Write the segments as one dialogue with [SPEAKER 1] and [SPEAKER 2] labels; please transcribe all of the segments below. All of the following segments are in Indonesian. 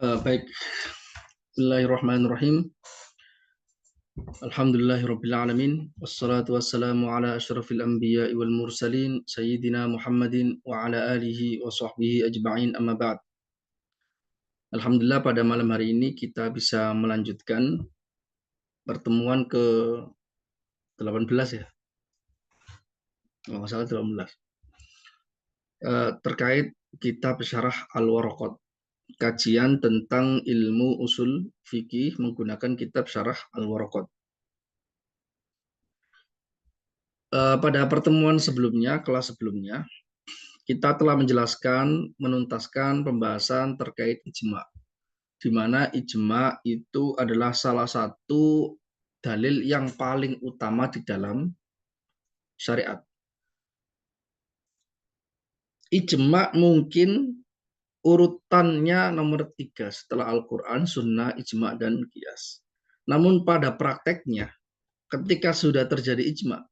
[SPEAKER 1] Baik, Bismillahirrahmanirrahim. Alhamdulillahirabbil alamin. Wassalatu wassalamu ala asyrafil anbiya'i wal mursalin sayyidina Muhammadin wa ala alihi wa sahbihi ajma'in amma ba'd. Alhamdulillah pada malam hari ini kita bisa melanjutkan pertemuan ke 18 ya. Kalau nggak salah 18. Terkait kitab Syarah Al-Waraqat. Kajian tentang ilmu usul fikih menggunakan kitab Syarah Al-Waraqat. Pada pertemuan sebelumnya, kelas sebelumnya, kita telah menjelaskan, menuntaskan pembahasan terkait ijma, di mana ijma itu adalah salah satu dalil yang paling utama di dalam syariat. Ijma mungkin urutannya nomor 3 setelah Al-Quran, Sunnah, ijma, dan qiyas. Namun pada prakteknya, ketika sudah terjadi ijma,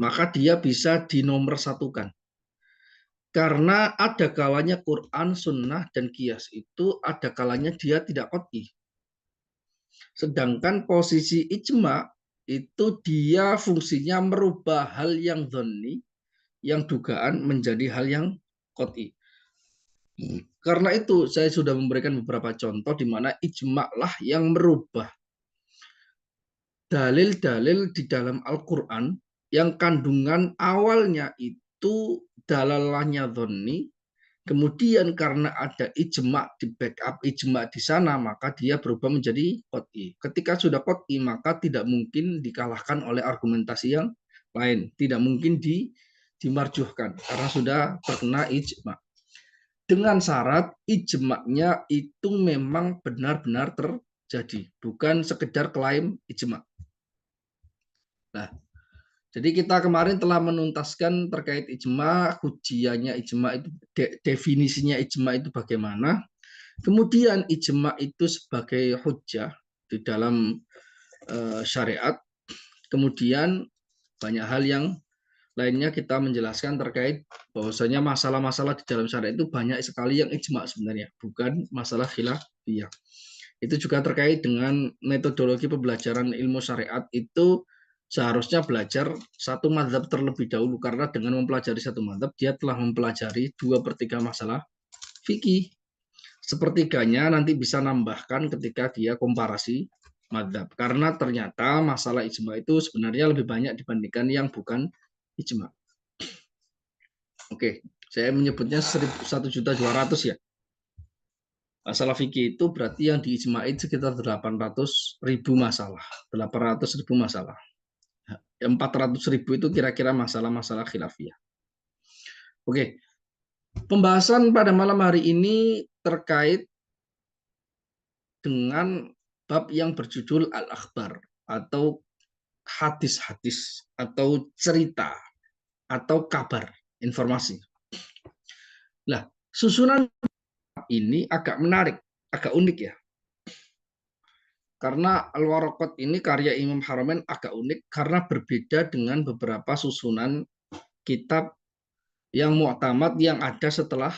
[SPEAKER 1] maka dia bisa dinomorsatukan. Karena ada kalanya Quran, Sunnah, dan Qiyas itu ada kalanya dia tidak qot'i. Sedangkan posisi ijma itu dia fungsinya merubah hal yang dhonni, yang dugaan menjadi hal yang qot'i. Karena itu saya sudah memberikan beberapa contoh di mana ijma lah yang merubah dalil-dalil di dalam Al-Quran yang kandungan awalnya itu dalalahnya dhonni, kemudian karena ada ijma di backup ijma di sana, maka dia berubah menjadi qot'i. Ketika sudah qot'i, maka tidak mungkin dikalahkan oleh argumentasi yang lain. Tidak mungkin dimarjuhkan karena sudah terkena ijma. Dengan syarat ijma'nya itu memang benar-benar terjadi, bukan sekedar klaim ijma. Nah, jadi kita kemarin telah menuntaskan terkait ijma, hujiannya ijma itu, definisinya ijma itu bagaimana. Kemudian ijma itu sebagai hujjah di dalam syariat. Kemudian banyak hal yang lainnya kita menjelaskan terkait bahwasanya masalah-masalah di dalam syariat itu banyak sekali yang ijma sebenarnya, bukan masalah khilafiyah. Itu juga terkait dengan metodologi pembelajaran ilmu syariat itu seharusnya belajar satu mazhab terlebih dahulu, karena dengan mempelajari satu mazhab dia telah mempelajari 2/3 masalah fikih. Sepertiganya nanti bisa nambahkan ketika dia komparasi mazhab, karena ternyata masalah ijma itu sebenarnya lebih banyak dibandingkan yang bukan ijma. Oke, saya menyebutnya 1.200.000 ya. Masalah fikih itu berarti yang diijmain sekitar 800.000 masalah. 800.000 masalah. 400.000 itu kira-kira masalah-masalah khilafiyah. Oke, pembahasan pada malam hari ini terkait dengan bab yang berjudul Al-Akhbar atau hadis-hadis atau cerita atau kabar, informasi. Nah, susunan ini agak menarik, agak unik ya. Karena Al-Waraqat ini karya Imam Haramain agak unik karena berbeda dengan beberapa susunan kitab yang mu'tamad yang ada setelah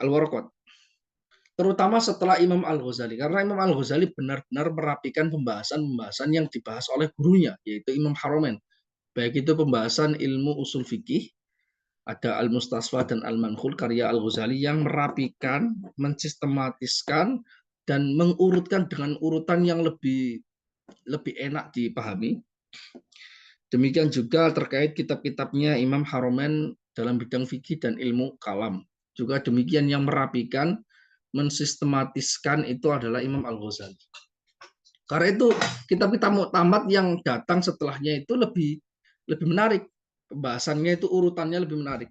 [SPEAKER 1] Al-Waraqat. Terutama setelah Imam Al-Ghazali. Karena Imam Al-Ghazali benar-benar merapikan pembahasan-pembahasan yang dibahas oleh gurunya, yaitu Imam Haramain. Baik itu pembahasan ilmu usul fikih, ada Al-Mustasfa dan Al-Manhul karya Al-Ghazali yang merapikan, mensistematiskan, dan mengurutkan dengan urutan yang lebih enak dipahami. Demikian juga terkait kitab-kitabnya Imam Haramain dalam bidang fikih dan ilmu kalam. Juga demikian yang merapikan, mensistematiskan itu adalah Imam Al-Ghazali. Karena itu kitab-kitab mu'tamad yang datang setelahnya itu lebih menarik. Pembahasannya itu urutannya lebih menarik.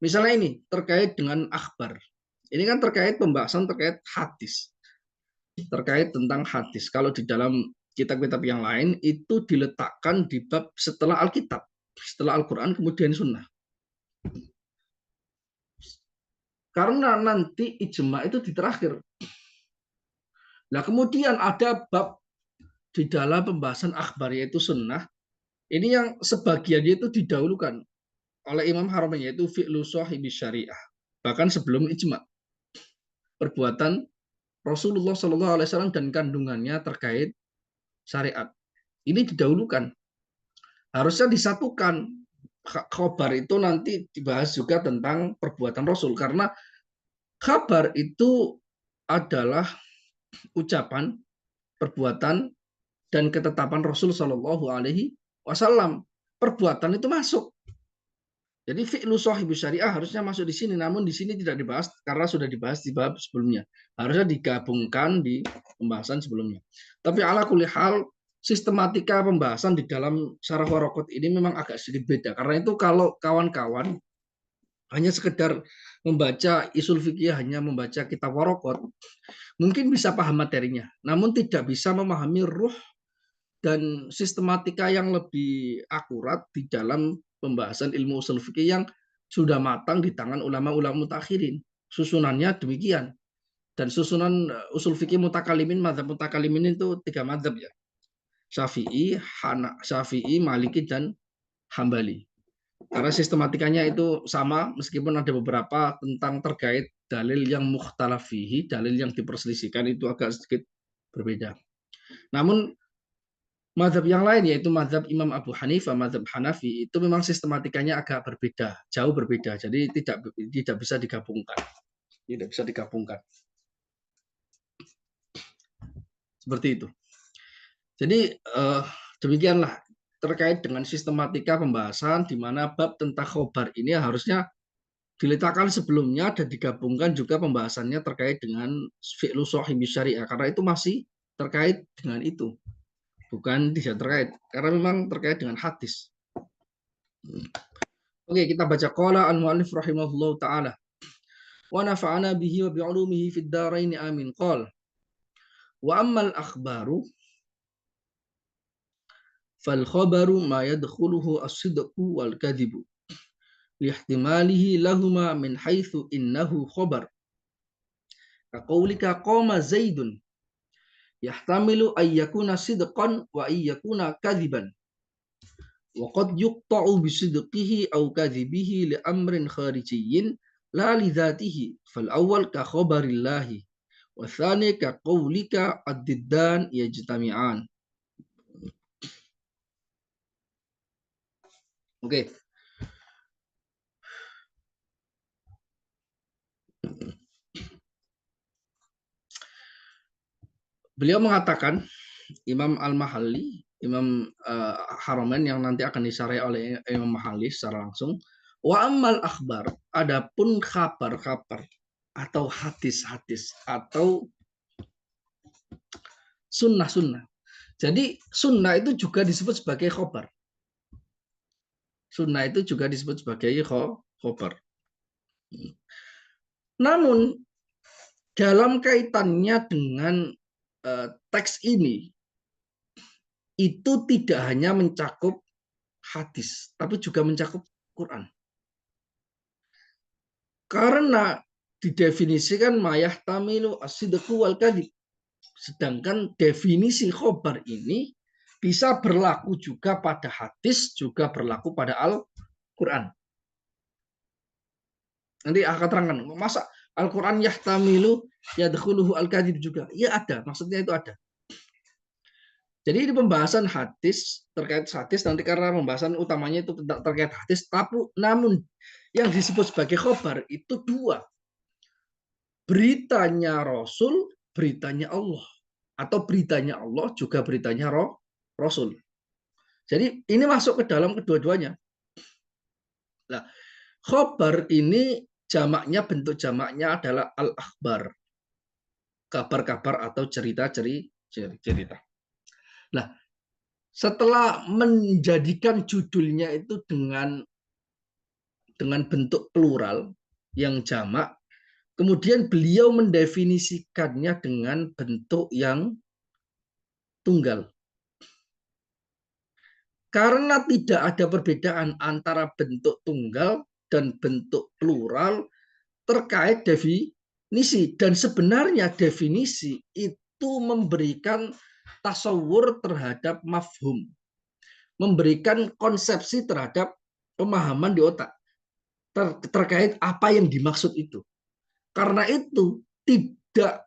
[SPEAKER 1] Misalnya ini terkait dengan akhbar. Ini kan terkait pembahasan terkait hadis. Terkait tentang hadis. Kalau di dalam kitab-kitab yang lain itu diletakkan di bab setelah Alkitab, setelah Al-Quran kemudian Sunnah. Karena nanti ijma itu di terakhir. Nah kemudian ada bab di dalam pembahasan akhbar yaitu Sunnah. Ini yang sebagiannya itu didahulukan. oleh Imam Haramain, yaitu fi'lu sahibi syariah. Bahkan sebelum ijma, perbuatan Rasulullah Shallallahu Alaihi Wasallam dan kandungannya terkait syariat ini didahulukan. Harusnya disatukan. Khobar itu nanti dibahas juga tentang perbuatan Rasul, karena kabar itu adalah ucapan, perbuatan, dan ketetapan Rasul Shallallahu Alaihi Wasallam. Perbuatan itu masuk. Jadi fi'lu sahibi syariah harusnya masuk di sini, namun di sini tidak dibahas karena sudah dibahas di bab sebelumnya. Harusnya digabungkan di pembahasan sebelumnya. Tapi ala kulli hal, sistematika pembahasan di dalam syarah Waraqat ini memang agak sedikit beda. Karena itu kalau kawan-kawan hanya sekedar membaca usul fikih, hanya membaca kitab Waraqat, mungkin bisa paham materinya, namun tidak bisa memahami ruh dan sistematika yang lebih akurat di dalam pembahasan ilmu usul fikih yang sudah matang di tangan ulama-ulama mutakhirin. Susunannya demikian. Dan susunan usul fikih mutakalimin, mazhab mutakalimin itu 3 mazhab ya. Syafi'i, Maliki, dan Hambali. Karena sistematikanya itu sama, meskipun ada beberapa tentang terkait dalil yang mukhtalaf fihi, dalil yang diperselisihkan itu agak sedikit berbeda. Namun mazhab yang lain, yaitu mazhab Imam Abu Hanifah, mazhab Hanafi, itu memang sistematikanya agak berbeda, jauh berbeda. Jadi tidak bisa digabungkan. Tidak bisa digabungkan. Seperti itu. Jadi demikianlah terkait dengan sistematika pembahasan di mana bab tentang khobar ini harusnya diletakkan sebelumnya dan digabungkan juga pembahasannya terkait dengan fi'lu sahibi syariah, karena itu masih terkait dengan itu. Bukan tidak terkait, karena memang terkait dengan hadis. Oke, kita baca qala al-mu'allif rahimahullahu taala. Wa nafa'ana bihi wa bi'ulumihi fid dharain amin. Qala wa ammal akhbaru fal khabaru ma yadkhuluhu as-sidqu wal kadhibu lihtimalihi lahuma min haitsu innahu khabar. Kaqaulika qama zaidun yahtamilu ay yakuna sidqan wa ay yakuna kadhiban. وقد يقطع بصدقه أو كذبه لأمر خارجي لا لذاته فالأول كخبر الله والثاني كقولك الضدان يجتمعان. Oke. Beliau mengatakan, Imam Al-Mahalli, Imam Haramain yang nanti akan disarai oleh Imam Mahalli secara langsung, wa ammal akhbar, adapun kabar-kabar atau hadis-hadis atau sunnah-sunnah. Jadi sunnah itu juga disebut sebagai khobar. Sunnah itu juga disebut sebagai khobar. Namun dalam kaitannya dengan teks ini, itu tidak hanya mencakup hadis, tapi juga mencakup Quran. Karena didefinisikan mayah tamilu as-sidqu wal kadhib. Sedangkan definisi khobar ini bisa berlaku juga pada hadis, juga berlaku pada Al-Quran. Nanti akan terangkan, masa Al-Quran yahtamilu yadkhuluhu al-kadhib juga? Ya ada, maksudnya itu ada. Jadi ini pembahasan hadis, terkait hadis nanti karena pembahasan utamanya itu terkait hadis, namun yang disebut sebagai khobar itu dua. Beritanya Rasul, beritanya Allah. Atau beritanya Allah juga beritanya Rasul. Jadi ini masuk ke dalam kedua-duanya. Nah, khobar ini jamaknya, bentuk jamaknya adalah al-akhbar. Kabar-kabar atau cerita. Nah, setelah menjadikan judulnya itu dengan bentuk plural yang jamak, kemudian beliau mendefinisikannya dengan bentuk yang tunggal. Karena tidak ada perbedaan antara bentuk tunggal dan bentuk plural terkait definisi. Dan sebenarnya definisi itu memberikan tasawur terhadap mafhum, memberikan konsepsi terhadap pemahaman di otak. terkait apa yang dimaksud itu. Karena itu tidak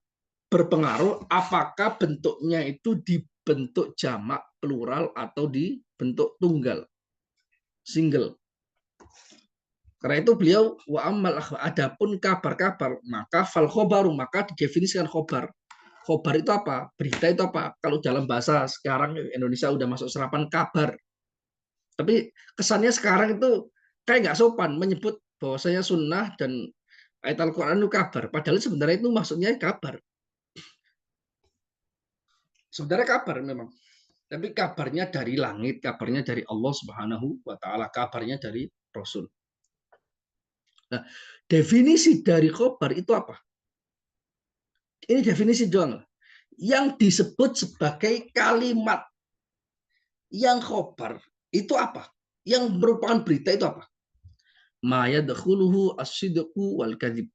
[SPEAKER 1] berpengaruh apakah bentuknya itu dibentuk jamak, plural, atau dibentuk tunggal, single. Karena itu beliau wa amal adapun kabar-kabar maka fal khobaru maka didefinisikan khobar. Khobar itu apa? Berita itu apa? Kalau dalam bahasa sekarang Indonesia udah masuk serapan kabar. Tapi kesannya sekarang itu kayak nggak sopan menyebut bahwasanya sunnah dan ayat Al-Quran itu kabar. Padahal sebenarnya itu maksudnya kabar. Sebenarnya kabar memang. Tapi kabarnya dari langit, kabarnya dari Allah Subhanahu wa Ta'ala, kabarnya dari Rasul. Nah, definisi dari khobar itu apa? Ini definisi doang. Yang disebut sebagai kalimat yang khobar itu apa? Yang merupakan berita itu apa? Ma yadkhuluhu as-sidqu wal kadzib.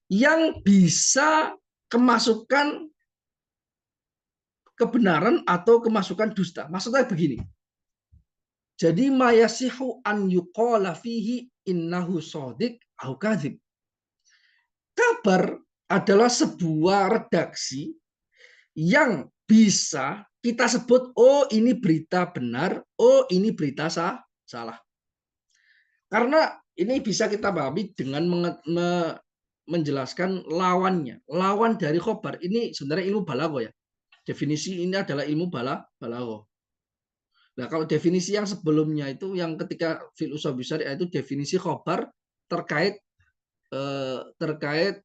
[SPEAKER 1] Yang bisa kemasukan kebenaran atau kemasukan dusta. Maksudnya begini. Jadi mayasihu an yuqala fihi innahu shadiq au kadzib. Kabar adalah sebuah redaksi yang bisa kita sebut, oh ini berita benar, oh ini berita salah. Karena ini bisa kita pahami dengan menjelaskan lawannya. Lawan dari khobar ini sebenarnya ilmu balago ya. Definisi ini adalah ilmu balago. Nah, kalau definisi yang sebelumnya itu yang ketika fil usul syariah itu definisi khobar terkait terkait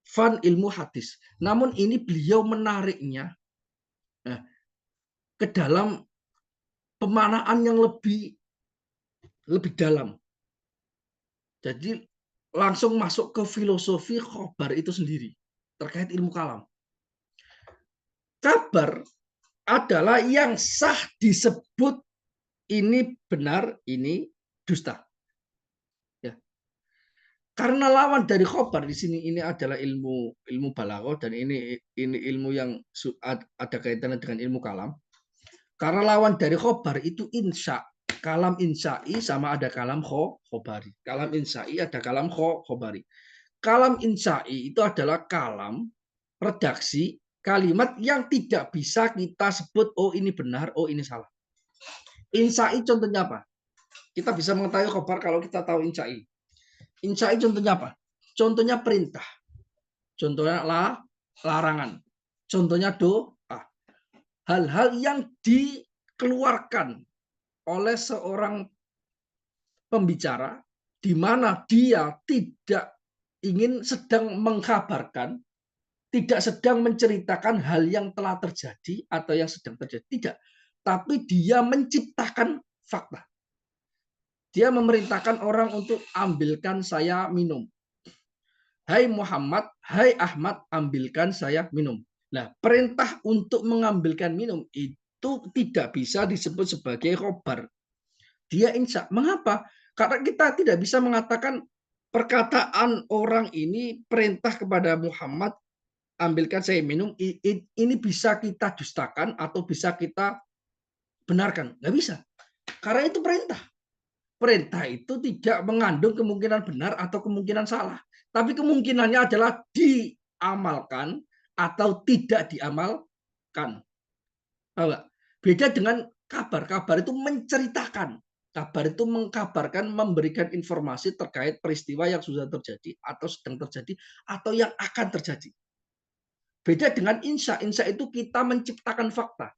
[SPEAKER 1] fan ilmu hadis. Namun ini beliau menariknya ke dalam pemanaan yang lebih dalam. Jadi langsung masuk ke filosofi khobar itu sendiri terkait ilmu kalam. Kabar adalah yang sah disebut ini benar, ini dusta. Ya. Karena lawan dari khobar di sini ini adalah ilmu balaghah dan ini ilmu yang ada kaitannya dengan ilmu kalam. Karena lawan dari khobar itu insya. Kalam insya'i sama ada kalam khobari. Kalam insya'i ada kalam khobari. Kalam insya'i itu adalah kalam redaksi kalimat yang tidak bisa kita sebut oh ini benar, oh ini salah. Insya'i contohnya apa? Kita bisa mengetahui khobar kalau kita tahu insya'i. Insya'i contohnya apa? Contohnya perintah. Contohnya larangan. Contohnya doa. Hal-hal yang dikeluarkan oleh seorang pembicara di mana dia tidak ingin sedang mengkabarkan, tidak sedang menceritakan hal yang telah terjadi atau yang sedang terjadi, tidak. Tapi dia menciptakan fakta. Dia memerintahkan orang untuk ambilkan saya minum. Hai Muhammad, hai Ahmad, ambilkan saya minum. Nah, perintah untuk mengambilkan minum itu tidak bisa disebut sebagai khobar. Dia insya. Mengapa? Karena kita tidak bisa mengatakan perkataan orang ini perintah kepada Muhammad ambilkan saya minum ini bisa kita dustakan atau bisa kita benarkan. Nggak bisa. Karena itu perintah. Perintah itu tidak mengandung kemungkinan benar atau kemungkinan salah. Tapi kemungkinannya adalah diamalkan atau tidak diamalkan. Beda dengan kabar. Kabar itu menceritakan. Kabar itu mengkabarkan, memberikan informasi terkait peristiwa yang sudah terjadi atau sedang terjadi atau yang akan terjadi. Beda dengan insya. Insya itu kita menciptakan fakta.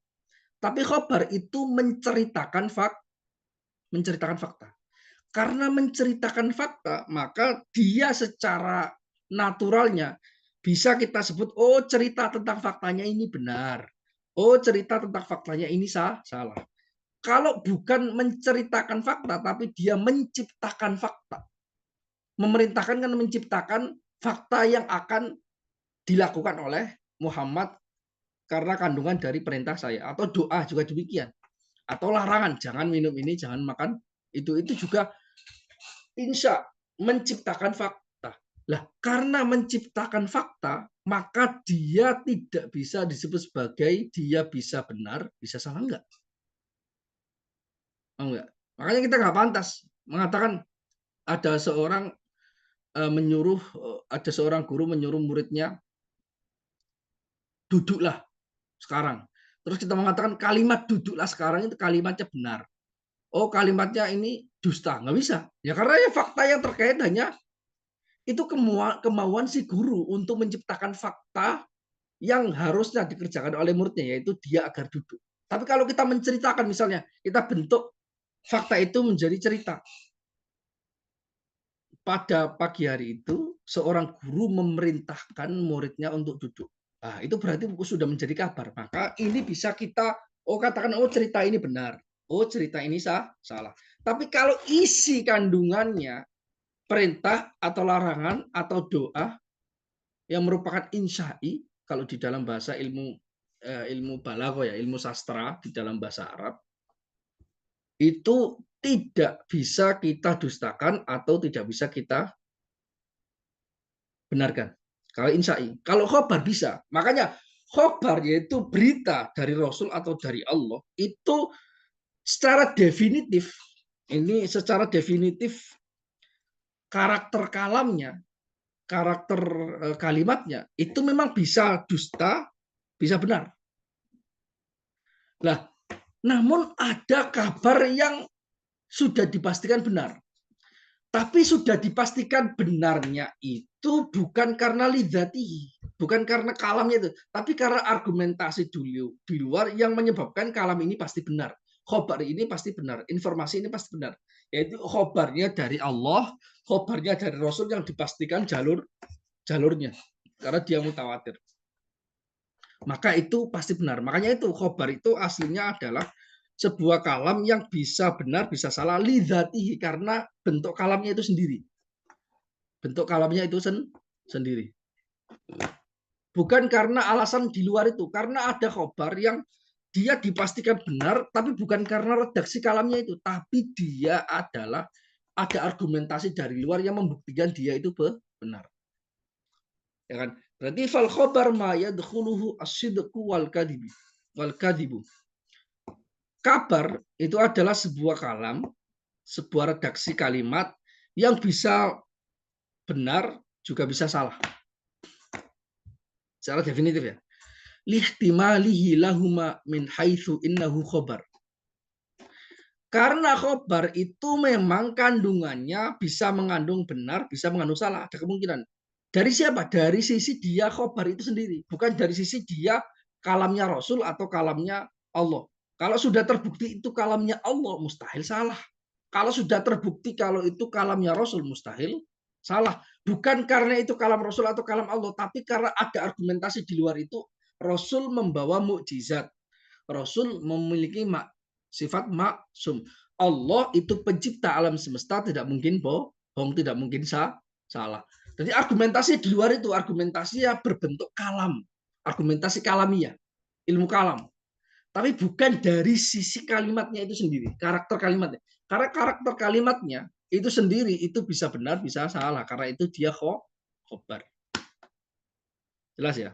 [SPEAKER 1] Tapi khabar itu menceritakan fakta. Karena menceritakan fakta, maka dia secara naturalnya bisa kita sebut, oh cerita tentang faktanya ini benar. Oh cerita tentang faktanya ini salah. Kalau bukan menceritakan fakta, tapi dia menciptakan fakta. Memerintahkan kan menciptakan fakta yang akan dilakukan oleh Muhammad karena kandungan dari perintah saya. Atau doa juga demikian. Atau larangan, jangan minum ini, jangan makan itu juga insya menciptakan fakta. Lah, karena menciptakan fakta, maka dia tidak bisa disebut sebagai dia bisa benar, bisa salah enggak. Oh, enggak. Makanya kita nggak pantas mengatakan ada seorang menyuruh ada seorang guru menyuruh muridnya, duduklah sekarang. Terus kita mengatakan kalimat duduklah sekarang itu kalimatnya benar. Oh, kalimatnya ini dusta, nggak bisa. Ya karena ya fakta yang terkait hanya itu kemauan si guru untuk menciptakan fakta yang harusnya dikerjakan oleh muridnya, yaitu dia agar duduk. Tapi kalau kita menceritakan, misalnya kita bentuk fakta itu menjadi cerita. Pada pagi hari itu, seorang guru memerintahkan muridnya untuk duduk. Nah, itu berarti sudah menjadi kabar. Maka ini bisa kita, katakan, cerita ini benar. Oh, cerita ini salah. Tapi kalau isi kandungannya perintah atau larangan atau doa yang merupakan insya'i, kalau di dalam bahasa ilmu balaghah ya, ilmu sastra di dalam bahasa Arab, itu tidak bisa kita dustakan atau tidak bisa kita benarkan. Kalau insya'i, kalau khobar bisa. Makanya khobar yaitu berita dari Rasul atau dari Allah itu secara definitif, karakter kalamnya, karakter kalimatnya itu memang bisa dusta, bisa benar. Nah, namun ada kabar yang sudah dipastikan benar. Tapi sudah dipastikan benarnya itu bukan karena lidzatihi, bukan karena kalamnya itu, tapi karena argumentasi dulu di luar yang menyebabkan kalam ini pasti benar. Khobar ini pasti benar, informasi ini pasti benar. Yaitu khobarnya dari Allah, khobarnya dari Rasul yang dipastikan jalurnya. Karena dia mutawatir. Maka itu pasti benar. Makanya itu khobar itu aslinya adalah sebuah kalam yang bisa benar, bisa salah, lidzatihi, karena bentuk kalamnya itu sendiri. Bentuk kalamnya itu sendiri. Bukan karena alasan di luar itu, karena ada khobar yang dia dipastikan benar, tapi bukan karena redaksi kalamnya itu, tapi dia adalah ada argumentasi dari luar yang membuktikan dia itu benar. Ya kan? Berarti fal khobar ma yadkhuluhu as-sidqu wal kadibu. Kabar itu adalah sebuah kalam, sebuah redaksi kalimat yang bisa benar juga bisa salah. Secara definitif ya. Lihtimalihi lahuma min haitsu innahu khobar. Karena khobar itu memang kandungannya bisa mengandung benar, bisa mengandung salah. Ada kemungkinan. Dari siapa? Dari sisi dia khobar itu sendiri. Bukan dari sisi dia kalamnya Rasul atau kalamnya Allah. Kalau sudah terbukti itu kalamnya Allah, mustahil salah. Kalau sudah terbukti kalau itu kalamnya Rasul, mustahil salah. Bukan karena itu kalam Rasul atau kalam Allah, tapi karena ada argumentasi di luar itu. Rasul membawa mukjizat. Rasul memiliki sifat maksum. Allah itu pencipta alam semesta, tidak mungkin bohong, tidak mungkin salah. Jadi argumentasi di luar itu, argumentasi ya berbentuk kalam, argumentasi kalamiah, ilmu kalam. Tapi bukan dari sisi kalimatnya itu sendiri, karakter kalimatnya. Karena karakter kalimatnya itu sendiri itu bisa benar, bisa salah. Karena itu dia khobar. Jelas ya?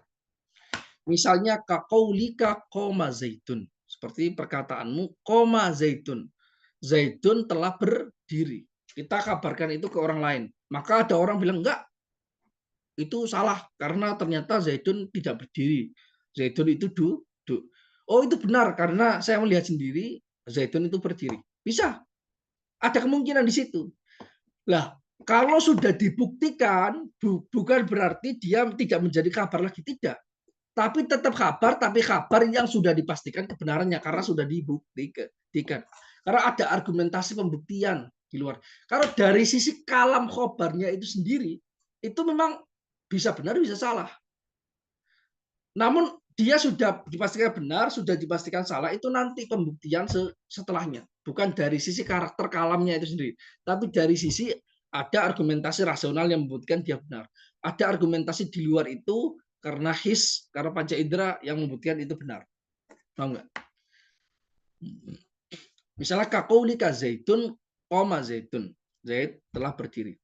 [SPEAKER 1] Misalnya kaqaulika qoma zaitun. Seperti perkataanmu qoma zaitun. Zaitun telah berdiri. Kita kabarkan itu ke orang lain. Maka ada orang bilang enggak, itu salah karena ternyata zaitun tidak berdiri. Zaitun itu duduk. Oh, itu benar karena saya melihat sendiri zaitun itu berdiri. Bisa. Ada kemungkinan di situ. Lah, kalau sudah dibuktikan bukan berarti dia tidak menjadi kabar lagi, tidak. Tapi tetap kabar, tapi kabar yang sudah dipastikan kebenarannya karena sudah dibuktikan. Karena ada argumentasi pembuktian di luar. Kalau dari sisi kalam khobarnya itu sendiri, itu memang bisa benar, bisa salah. Namun dia sudah dipastikan benar, sudah dipastikan salah, itu nanti pembuktian setelahnya. Bukan dari sisi karakter kalamnya itu sendiri. Tapi dari sisi ada argumentasi rasional yang membuktikan dia benar. Ada argumentasi di luar itu karena karena panca indera yang membuktikan itu benar. Paham nggak? Misalnya kaqaulika zaitun qoma zaitun. Zait telah berdiri.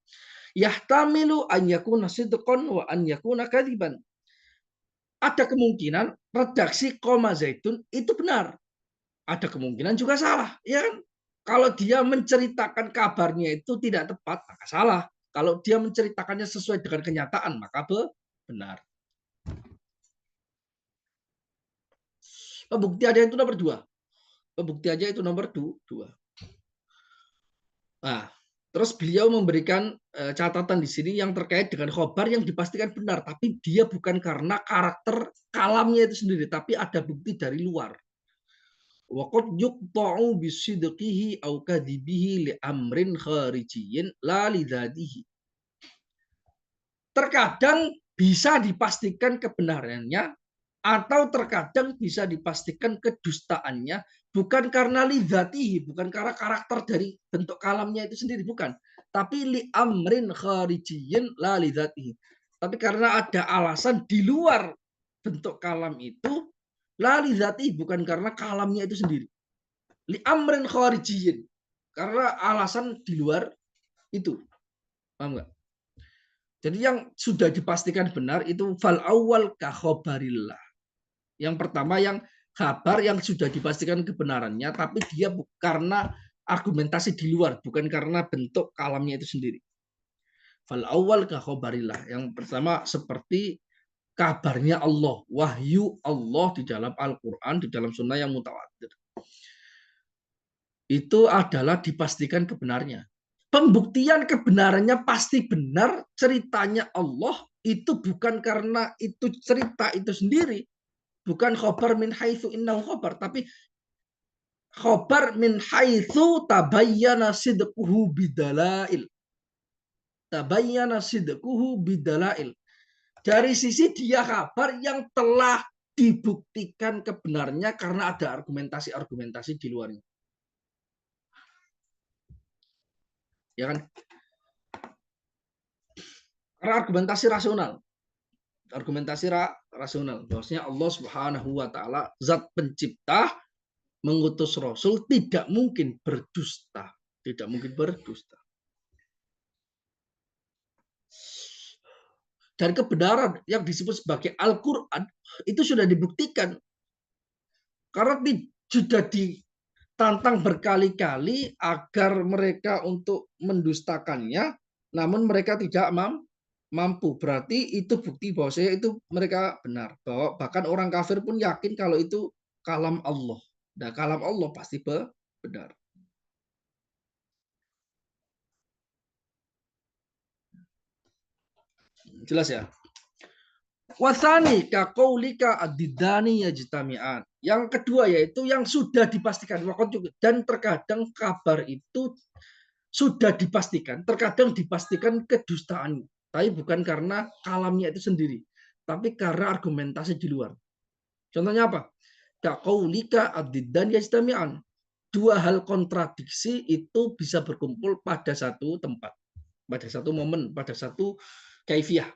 [SPEAKER 1] Yahtamilu an yakuna sidqan wa an yakuna kadiban. Ada kemungkinan redaksi koma zaitun itu benar. Ada kemungkinan juga salah, ya kan? Kalau dia menceritakan kabarnya itu tidak tepat, maka salah. Kalau dia menceritakannya sesuai dengan kenyataan, maka benar. Pembuktiannya itu nomor dua. Pembuktiannya itu nomor dua. Nah, terus beliau memberikan catatan di sini yang terkait dengan khobar yang dipastikan benar, tapi dia bukan karena karakter kalamnya itu sendiri, tapi ada bukti dari luar. Waqad yuqta'u bisidqihi aw kadibihi li amrin kharijiyyin la lidzatihi. Terkadang bisa dipastikan kebenarannya atau terkadang bisa dipastikan kedustaannya bukan karena lidzatihi, bukan karena karakter dari bentuk kalamnya itu sendiri, bukan, tapi li amrin kharijiyyin la lidzatihi, tapi karena ada alasan di luar bentuk kalam itu, la lidzatihi, bukan karena kalamnya itu sendiri, li amrin kharijiyyin, karena alasan di luar itu. Paham nggak? Jadi yang sudah dipastikan benar itu fal awal ka khobarillah. Yang pertama yang kabar yang sudah dipastikan kebenarannya, tapi dia karena argumentasi di luar, bukan karena bentuk kalamnya itu sendiri. Fal awal ka khobarillah. Yang pertama seperti kabarnya Allah, wahyu Allah di dalam Al-Quran, di dalam sunnah yang mutawatir. Itu adalah dipastikan kebenarnya. Pembuktian kebenarannya pasti benar, ceritanya Allah itu bukan karena itu cerita itu sendiri, bukan khobar min haitsu innahu khobar, tapi khobar min haitsu tabayyana sidquhu bidalail. Tabayyana sidquhu bidalail. Dari sisi dia kabar yang telah dibuktikan kebenarnya karena ada argumentasi-argumentasi di luarnya. Ya kan? Karena argumentasi rasional. Argumentasi rasional. Bahwasanya Allah Subhanahu wa taala zat pencipta mengutus rasul tidak mungkin berdusta. Tidak mungkin berdusta. Dan kebenaran yang disebut sebagai Al-Quran itu sudah dibuktikan. Karena sudah ditantang berkali-kali agar mereka untuk mendustakannya, namun mereka tidak mampu. Berarti itu bukti bahwa itu mereka benar. Bahwa bahkan orang kafir pun yakin kalau itu kalam Allah. Nah, kalam Allah pasti benar. Jelas ya? Wasani kaqaulika ad-didani yajtami'an. Yang kedua yaitu yang sudah dipastikan dan terkadang kabar itu sudah dipastikan, terkadang dipastikan kedustaannya, tapi bukan karena kalamnya itu sendiri, tapi karena argumentasi di luar. Contohnya apa? Kaqaulika ad-didani yajtami'an. Dua hal kontradiksi itu bisa berkumpul pada satu tempat, pada satu momen, pada satu kaifiah.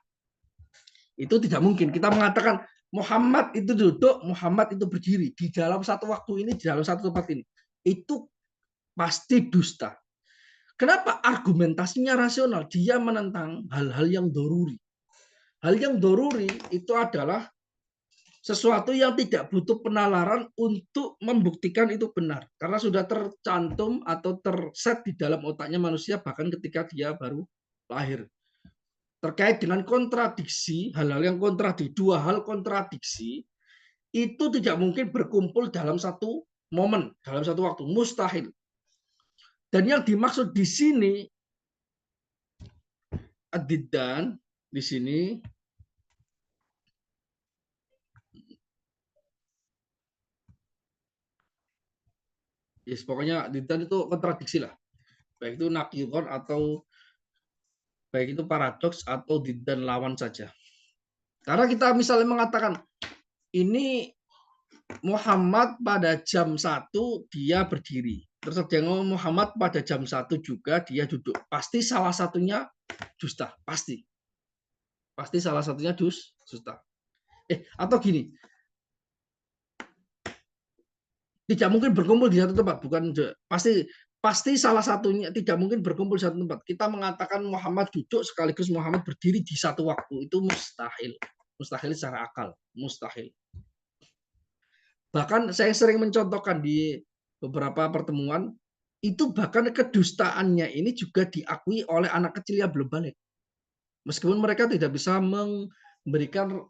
[SPEAKER 1] Itu tidak mungkin. Kita mengatakan Muhammad itu duduk, Muhammad itu berdiri di dalam satu waktu ini, di dalam satu tempat ini. Itu pasti dusta. Kenapa? Argumentasinya rasional. Dia menentang hal-hal yang doruri. Hal yang doruri itu adalah sesuatu yang tidak butuh penalaran untuk membuktikan itu benar. Karena sudah tercantum atau terset di dalam otaknya manusia bahkan ketika dia baru lahir. Terkait dengan kontradiksi, hal-hal yang kontradiksi, dua hal kontradiksi, itu tidak mungkin berkumpul dalam satu momen, dalam satu waktu, mustahil. Dan yang dimaksud di sini, ad-diddan, di sini, yes, pokoknya ad-diddan itu kontradiksi lah. Baik itu nakirun atau baik itu paradoks atau diddan lawan saja. Karena kita misalnya mengatakan, ini Muhammad pada jam 1 dia berdiri. Terus ada yang ngomong Muhammad pada jam 1 juga dia duduk. Pasti salah satunya dusta. Pasti. Pasti salah satunya dusta. Atau gini. Tidak mungkin berkumpul di satu tempat. Bukan pasti salah satunya tidak mungkin berkumpul di satu tempat. Kita mengatakan Muhammad duduk sekaligus Muhammad berdiri di satu waktu. Itu mustahil. Mustahil secara akal. Mustahil. Bahkan saya sering mencontohkan di beberapa pertemuan, itu bahkan kedustaannya ini juga diakui oleh anak kecil yang belum balik. Meskipun mereka tidak bisa memberikan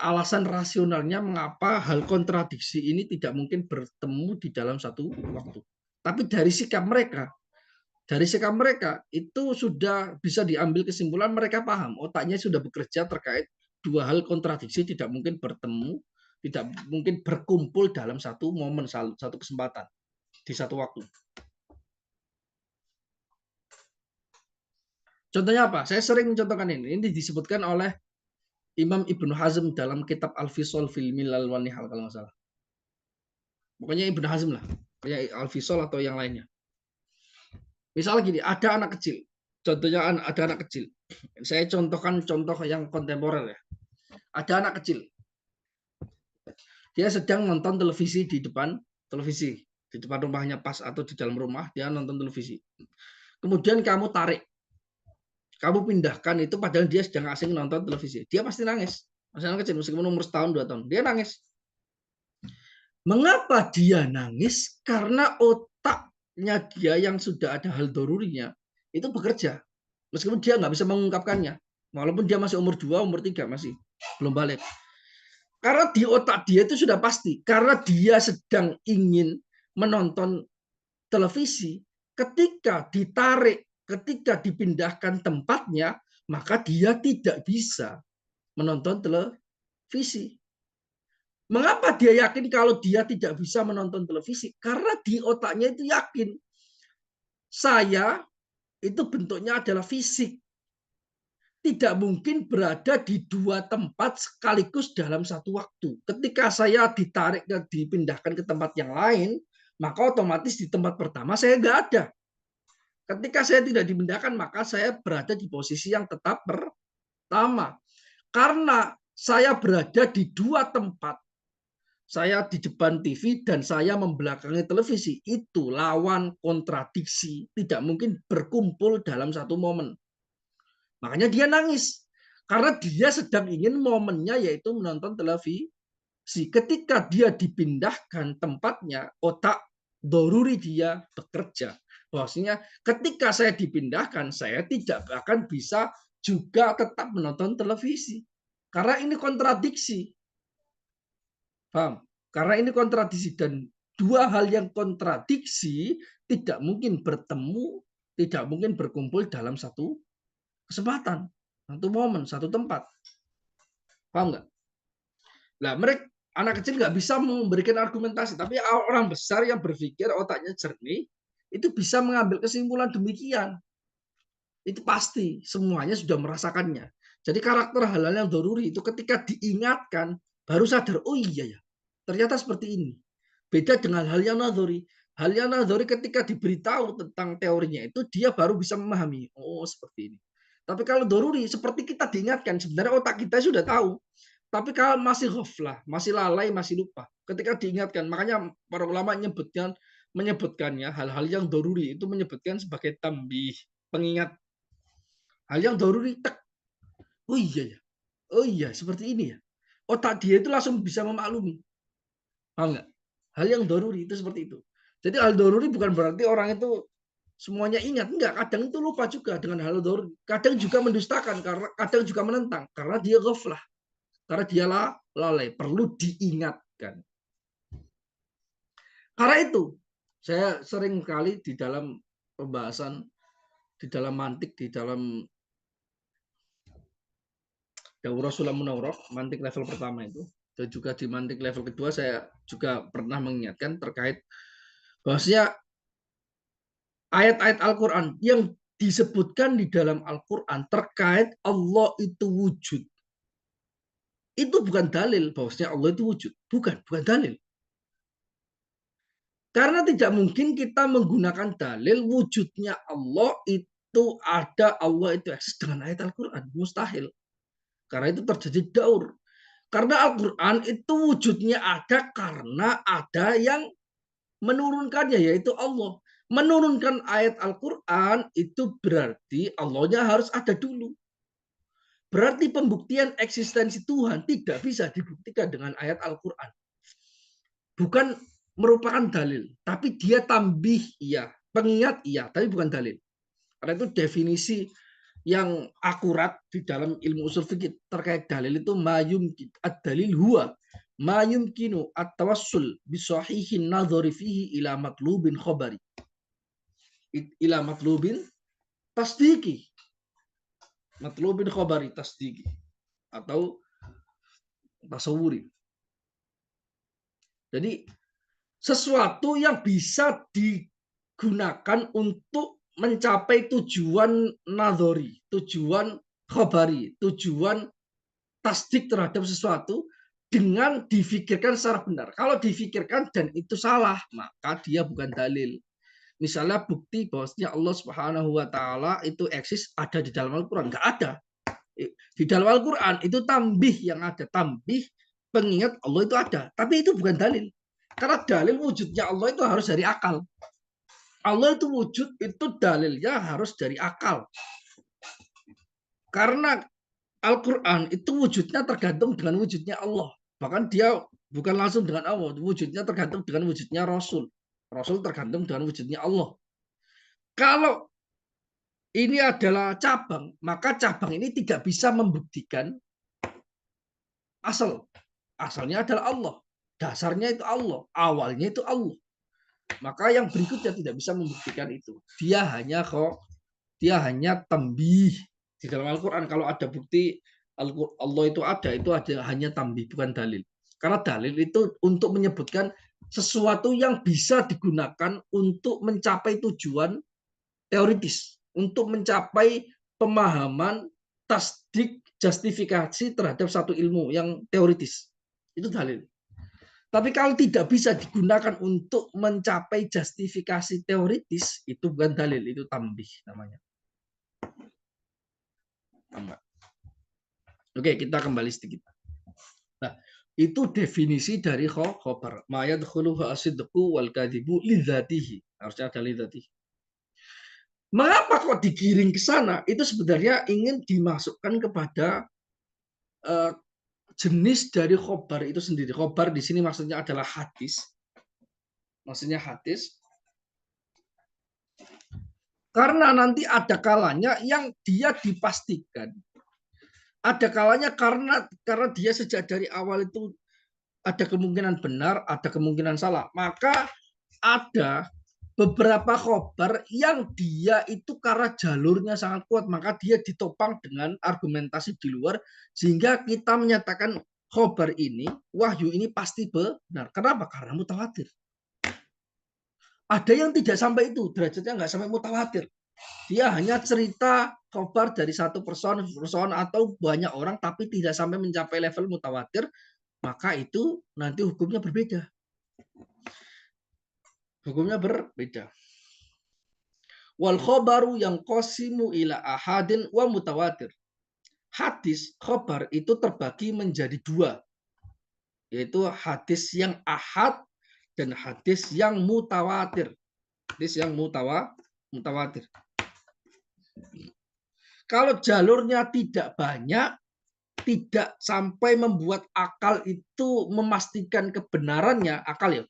[SPEAKER 1] alasan rasionalnya mengapa hal kontradiksi ini tidak mungkin bertemu di dalam satu waktu. Tapi dari sikap mereka itu sudah bisa diambil kesimpulan mereka paham, otaknya sudah bekerja terkait dua hal kontradiksi tidak mungkin bertemu, tidak mungkin berkumpul dalam satu momen, satu kesempatan, di satu waktu. Contohnya apa? Saya sering mencontohkan ini. Ini disebutkan oleh Imam Ibnu Hazm dalam kitab Al-Fisol fil Milal wan Nihal kalau nggak salah. Pokoknya Ibnu Hazm lah. Kayak Al-Fisol atau yang lainnya. Misalnya gini, ada anak kecil. Contohnya ada anak kecil. Saya contohkan contoh yang kontemporer ya. Ada anak kecil. Dia sedang nonton televisi di depan televisi. Di depan rumahnya pas atau di dalam rumah dia nonton televisi. Kemudian kamu tarik. Kamu pindahkan itu padahal dia sedang asing nonton televisi. Dia pasti nangis. Masih anak kecil meskipun umur setahun 2 tahun. Dia nangis. Mengapa dia nangis? Karena otaknya dia yang sudah ada hal dorurinya itu bekerja. Meskipun dia nggak bisa mengungkapkannya. Walaupun dia masih umur 2, umur 3 masih belum balik. Karena di otak dia itu sudah pasti. Karena dia sedang ingin menonton televisi. Ketika ditarik, ketika dipindahkan tempatnya, maka dia tidak bisa menonton televisi. Mengapa dia yakin kalau dia tidak bisa menonton televisi? Karena di otaknya itu yakin. Saya itu bentuknya adalah fisik. Tidak mungkin berada di dua tempat sekaligus dalam satu waktu. Ketika saya ditarik dan dipindahkan ke tempat yang lain, maka otomatis di tempat pertama saya nggak ada. Ketika saya tidak dipindahkan, maka saya berada di posisi yang tetap pertama. Karena saya berada di dua tempat, saya di depan TV dan saya membelakangi televisi, itu lawan kontradiksi, tidak mungkin berkumpul dalam satu momen. Makanya dia nangis karena dia sedang ingin momennya yaitu menonton televisi. Ketika dia dipindahkan tempatnya, otak doruri dia bekerja. Bahwasanya ketika saya dipindahkan, saya tidak akan bisa juga tetap menonton televisi karena ini kontradiksi. Paham? Karena ini kontradiksi dan dua hal yang kontradiksi tidak mungkin bertemu, tidak mungkin berkumpul dalam satu kesempatan, satu momen, satu tempat. Paham nggak? Nah, mereka anak kecil nggak bisa memberikan argumentasi, tapi orang besar yang berpikir otaknya jernih itu bisa mengambil kesimpulan demikian. Itu pasti semuanya sudah merasakannya. Jadi karakter hal-hal yang doruri itu ketika diingatkan baru sadar, oh iya ya, ternyata seperti ini. Beda dengan hal yang nadhuri. Hal yang nadhuri ketika diberitahu tentang teorinya itu dia baru bisa memahami. Oh seperti ini. Tapi kalau doruri seperti kita diingatkan sebenarnya otak kita sudah tahu. Tapi kalau masih ghaflah, masih lalai, masih lupa. Ketika diingatkan, makanya para ulama menyebutkannya hal-hal yang doruri itu menyebutkan sebagai tambih, pengingat. Hal yang doruri, oh iya ya, oh iya seperti ini ya. Otak dia itu langsung bisa memaklumi. Paham nggak? Hal yang doruri itu seperti itu. Jadi hal doruri bukan berarti orang itu semuanya ingat. Enggak, kadang itu lupa juga dengan hal doruri. Kadang juga mendustakan, karena kadang juga menentang. Karena dia ghaflah. Karena dia lalai. Perlu diingatkan. Karena itu, saya sering kali di dalam pembahasan, di dalam mantik, di dalam Daurah Sulam Munawwarah, mantik level pertama itu, dan juga di mantik level kedua saya juga pernah mengingatkan terkait bahwasanya ayat-ayat Al-Quran yang disebutkan di dalam Al-Quran terkait Allah itu wujud. Itu bukan dalil bahwasanya Allah itu wujud. Bukan dalil. Karena tidak mungkin kita menggunakan dalil wujudnya Allah itu ada, Allah itu eksis dengan ayat Al-Quran. Mustahil. Karena itu terjadi daur. Karena Al-Quran itu wujudnya ada karena ada yang menurunkannya, yaitu Allah. Menurunkan ayat Al-Quran itu berarti Allahnya harus ada dulu. Berarti pembuktian eksistensi Tuhan tidak bisa dibuktikan dengan ayat Al-Quran. Bukan merupakan dalil, tapi dia tambih, ya, Pengingat iya, tapi bukan dalil. Karena itu definisi yang akurat di dalam ilmu usul fikih terkait dalil itu ad-dalil huwa ma yumkinu at-tawassul bi sahihin nadhari fihi ila matlubin khabari. Ila matlubin tasdiki. Matlubin khabari tasdiki atau tasawuri. Jadi sesuatu yang bisa digunakan untuk mencapai tujuan nadhori, tujuan khabari, tujuan tasdik terhadap sesuatu dengan difikirkan secara benar. Kalau difikirkan dan itu salah, maka dia bukan dalil. Misalnya bukti bahwasanya Allah Subhanahu wa taala itu eksis ada di dalam Al-Qur'an, enggak ada. Di dalam Al-Qur'an itu tambih yang ada, tambih pengingat Allah itu ada, tapi itu bukan dalil. Karena dalil wujudnya Allah itu harus dari akal. Allah itu wujud itu dalilnya harus dari akal. Karena Al-Quran itu wujudnya tergantung dengan wujudnya Allah. Bahkan dia bukan langsung dengan Allah. Wujudnya tergantung dengan wujudnya Rasul. Rasul tergantung dengan wujudnya Allah. Kalau ini adalah cabang, maka cabang ini tidak bisa membuktikan asal. Asalnya adalah Allah. Dasarnya itu Allah. Awalnya itu Allah. Maka yang berikutnya tidak bisa membuktikan itu. Dia hanya tambih di dalam Al-Quran. Kalau ada bukti Allah itu ada hanya tambih, bukan dalil. Karena dalil itu untuk menyebutkan sesuatu yang bisa digunakan untuk mencapai tujuan teoritis, untuk mencapai pemahaman tasdik justifikasi terhadap satu ilmu yang teoritis. Itu dalil. Tapi kalau tidak bisa digunakan untuk mencapai justifikasi teoritis, itu bukan dalil, itu tambih namanya. Oke, kita kembali sedikit. Nah, itu definisi dari khobar. Ma yadkhuluhu as-sidqu wal kadhibu lidzatihi. Harusnya ada lidzatihi. Mengapa kok digiring ke sana? Itu sebenarnya ingin dimasukkan kepada jenis dari khobar itu sendiri. Khobar di sini maksudnya adalah hadis. Maksudnya hadis. Karena nanti ada kalanya yang dia dipastikan. Ada kalanya karena dia sejak dari awal itu ada kemungkinan benar, ada kemungkinan salah. Maka ada beberapa khobar yang dia itu karena jalurnya sangat kuat, maka dia ditopang dengan argumentasi di luar, sehingga kita menyatakan khobar ini, wahyu ini pasti benar. Kenapa? Karena mutawatir. Ada yang tidak sampai itu, derajatnya nggak sampai mutawatir. Dia hanya cerita khobar dari satu person atau banyak orang, tapi tidak sampai mencapai level mutawatir, maka itu nanti hukumnya berbeda. Hukumnya berbeda. Wal khobaru yang qasimu ila ahadin wa mutawatir. Hadis khobar itu terbagi menjadi dua, yaitu hadis yang ahad dan hadis yang mutawatir. Hadis yang mutawatir. Kalau jalurnya tidak banyak, tidak sampai membuat akal itu memastikan kebenarannya, akal ya,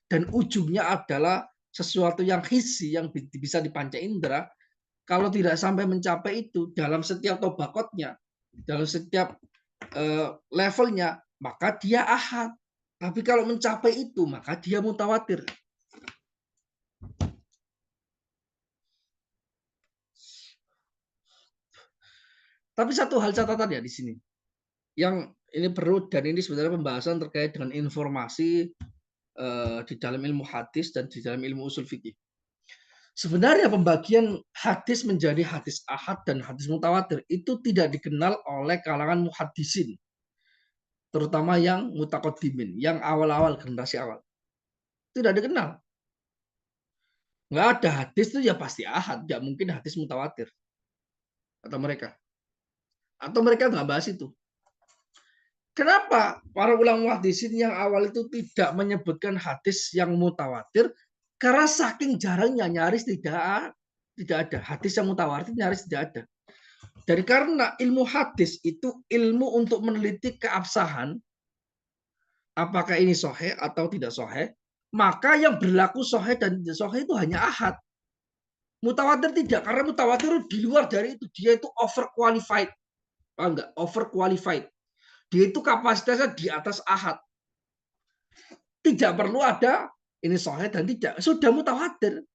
[SPEAKER 1] dan ujungnya adalah sesuatu yang hissi, yang bisa dipanca indera, kalau tidak sampai mencapai itu dalam setiap tobakotnya, dalam setiap levelnya, maka dia ahad. Tapi kalau mencapai itu, maka dia mutawatir. Tapi satu hal catatan ya di sini, yang ini perlu, dan ini sebenarnya pembahasan terkait dengan informasi di dalam ilmu hadis dan di dalam ilmu usul fikih. Sebenarnya pembagian hadis menjadi hadis ahad dan hadis mutawatir itu tidak dikenal oleh kalangan muhaddisin, terutama yang mutaqaddimin, yang awal-awal, generasi awal. Tidak dikenal. Nggak ada hadis itu ya pasti ahad, nggak mungkin hadis mutawatir. Atau mereka nggak bahas itu. Kenapa para ulama muhaddisin yang awal itu tidak menyebutkan hadis yang mutawatir? Karena saking jarangnya, nyaris tidak ada hadis yang mutawatir, nyaris tidak ada. Dari karena ilmu hadis itu ilmu untuk meneliti keabsahan, apakah ini sahih atau tidak sahih, maka yang berlaku sahih dan tidak sahih itu hanya ahad. Mutawatir tidak, karena mutawatir di luar dari itu. Dia itu overqualified. Paham nggak? Overqualified. Dia itu kapasitasnya di atas ahad. Tidak perlu ada ini sahih dan tidak. Sudah mutawatir.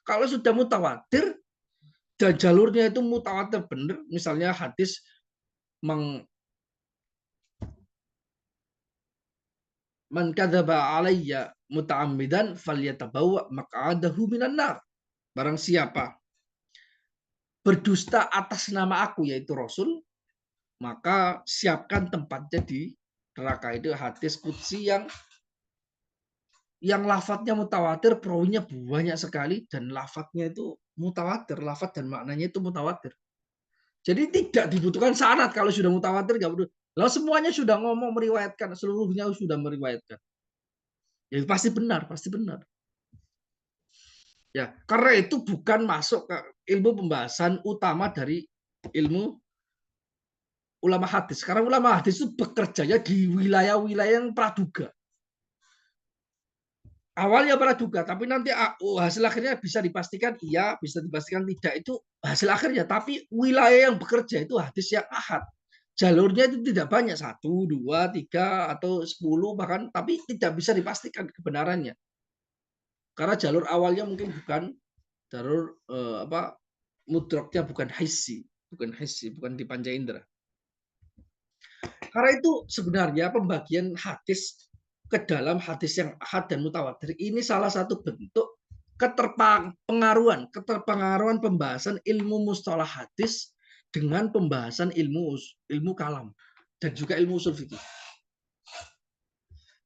[SPEAKER 1] Kalau sudah mutawatir dan jalurnya itu mutawatir benar, misalnya hadis man kadzaba alayya muta'ammidan falyatabawa maq'adahu minan nar. Barang siapa berdusta atas nama aku yaitu Rasul, maka siapkan tempatnya di neraka. Itu hadis qudsi yang lafadznya mutawatir, perawinya banyak sekali dan lafadznya itu mutawatir, lafadz dan maknanya itu mutawatir. Jadi tidak dibutuhkan sanad kalau sudah mutawatir, nggak butuh. Lalu semuanya sudah ngomong meriwayatkan, seluruhnya sudah meriwayatkan. Ya pasti benar, pasti benar. Ya, karena itu bukan masuk ke ilmu pembahasan utama dari ilmu ulama hadis. Karena ulama hadis itu bekerjanya di wilayah-wilayah yang praduga. Awalnya praduga, tapi nanti hasil akhirnya bisa dipastikan iya, bisa dipastikan tidak, itu hasil akhirnya. Tapi wilayah yang bekerja itu hadis yang ahad. Jalurnya itu tidak banyak, 1, 2, 3, atau 10 bahkan, tapi tidak bisa dipastikan kebenarannya. Karena jalur awalnya mungkin bukan jalur mudroknya bukan hissi, bukan di panca indera. Karena itu sebenarnya pembagian hadis ke dalam hadis yang ahad dan mutawatir ini salah satu bentuk keterpengaruhan pembahasan ilmu mustalah hadis dengan pembahasan ilmu kalam dan juga ilmu usul fikih.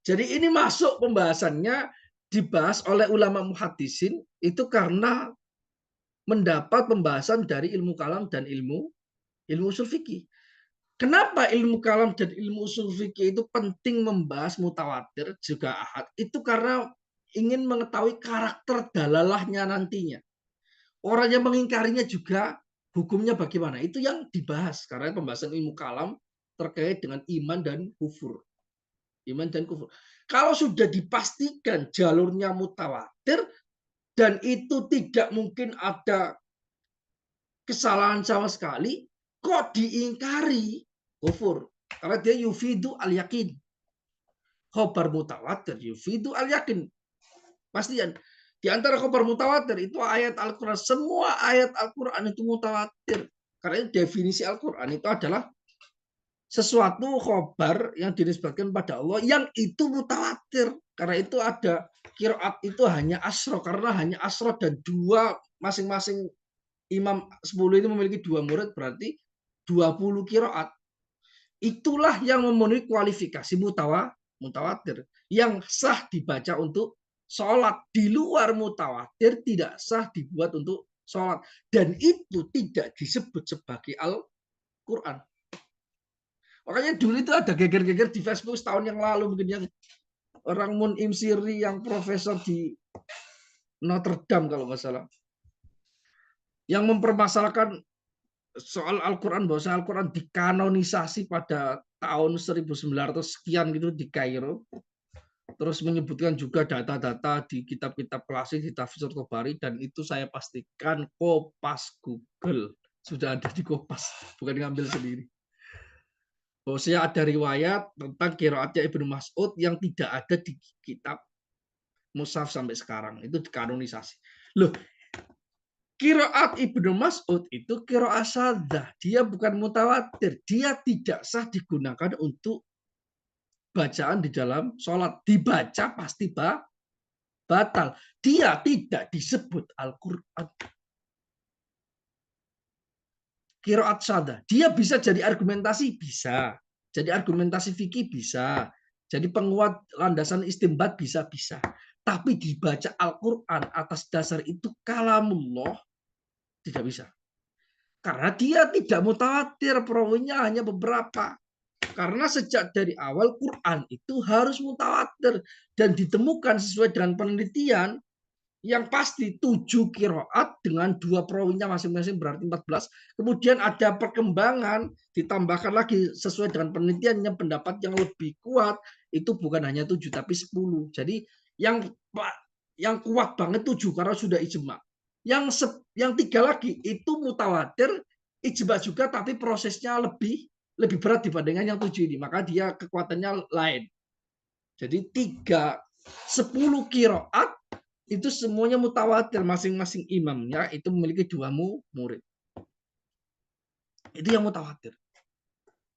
[SPEAKER 1] Jadi ini masuk pembahasannya dibahas oleh ulama muhaddisin itu karena mendapat pembahasan dari ilmu kalam dan ilmu usul fikih. Kenapa ilmu kalam dan ilmu usul fikih itu penting membahas mutawatir juga ahad? Itu karena ingin mengetahui karakter dalalahnya nantinya. Orang yang mengingkarinya juga hukumnya bagaimana? Itu yang dibahas karena pembahasan ilmu kalam terkait dengan iman dan kufur. Iman dan kufur. Kalau sudah dipastikan jalurnya mutawatir dan itu tidak mungkin ada kesalahan sama sekali, kok diingkari? Kufur. Karena dia yufidu al yakin. Khobar mutawatir yufidu al yakin. Pastian. Di antara khobar mutawatir itu ayat Al-Quran. Semua ayat Al-Quran itu mutawatir. Karena definisi Al-Quran itu adalah sesuatu khobar yang dinisbatkan pada Allah yang itu mutawatir. Karena itu ada qiraat itu hanya asro. Karena hanya asro dan 2 masing-masing imam 10 itu memiliki 2 murid, berarti 20 qiraat. Itulah yang memenuhi kualifikasi mutawatir yang sah dibaca untuk sholat. Di luar mutawatir tidak sah dibuat untuk sholat, dan itu tidak disebut sebagai Al-Quran. Makanya dulu itu ada geger-geger di Facebook setahun yang lalu, mungkin yang orang Mun'im Siri yang profesor di Notre Dame kalau nggak salah, yang mempermasalahkan soal Al-Quran, bahwa Al-Quran dikanonisasi pada tahun 1900 sekian gitu di Kairo. Terus menyebutkan juga data-data di kitab-kitab klasik di Tafsir Tabari, dan itu saya pastikan Kopas Google sudah ada di Kopas, bukan ngambil sendiri. Bahwasanya ada riwayat tentang qiraatnya Ibnu Mas'ud yang tidak ada di kitab Mushaf sampai sekarang, itu dikanonisasi. Loh, qiraat Ibnu Mas'ud itu qiraat syadzah, dia bukan mutawatir, dia tidak sah digunakan untuk bacaan di dalam sholat. Dibaca pasti batal. Dia tidak disebut Al-Quran. Qiraat syadzah, dia bisa jadi argumentasi, bisa. Jadi argumentasi fikih bisa. Jadi penguat landasan istinbat bisa. Tapi dibaca Al-Quran atas dasar itu kalamullah, tidak bisa. Karena dia tidak mutawatir, perawinya hanya beberapa. Karena sejak dari awal Quran itu harus mutawatir dan ditemukan sesuai dengan penelitian yang pasti 7 qiraat dengan 2 perawinya masing-masing berarti 14. Kemudian ada perkembangan, ditambahkan lagi sesuai dengan penelitiannya, pendapat yang lebih kuat itu bukan hanya 7 tapi 10. Jadi yang kuat banget 7 karena sudah ijma. Yang tiga lagi itu mutawatir, ijma juga, tapi prosesnya lebih berat dibandingkan yang 7 ini. Maka dia kekuatannya lain. Jadi 10 kiroat itu semuanya mutawatir, masing-masing imamnya itu memiliki 2 murid. Itu yang mutawatir.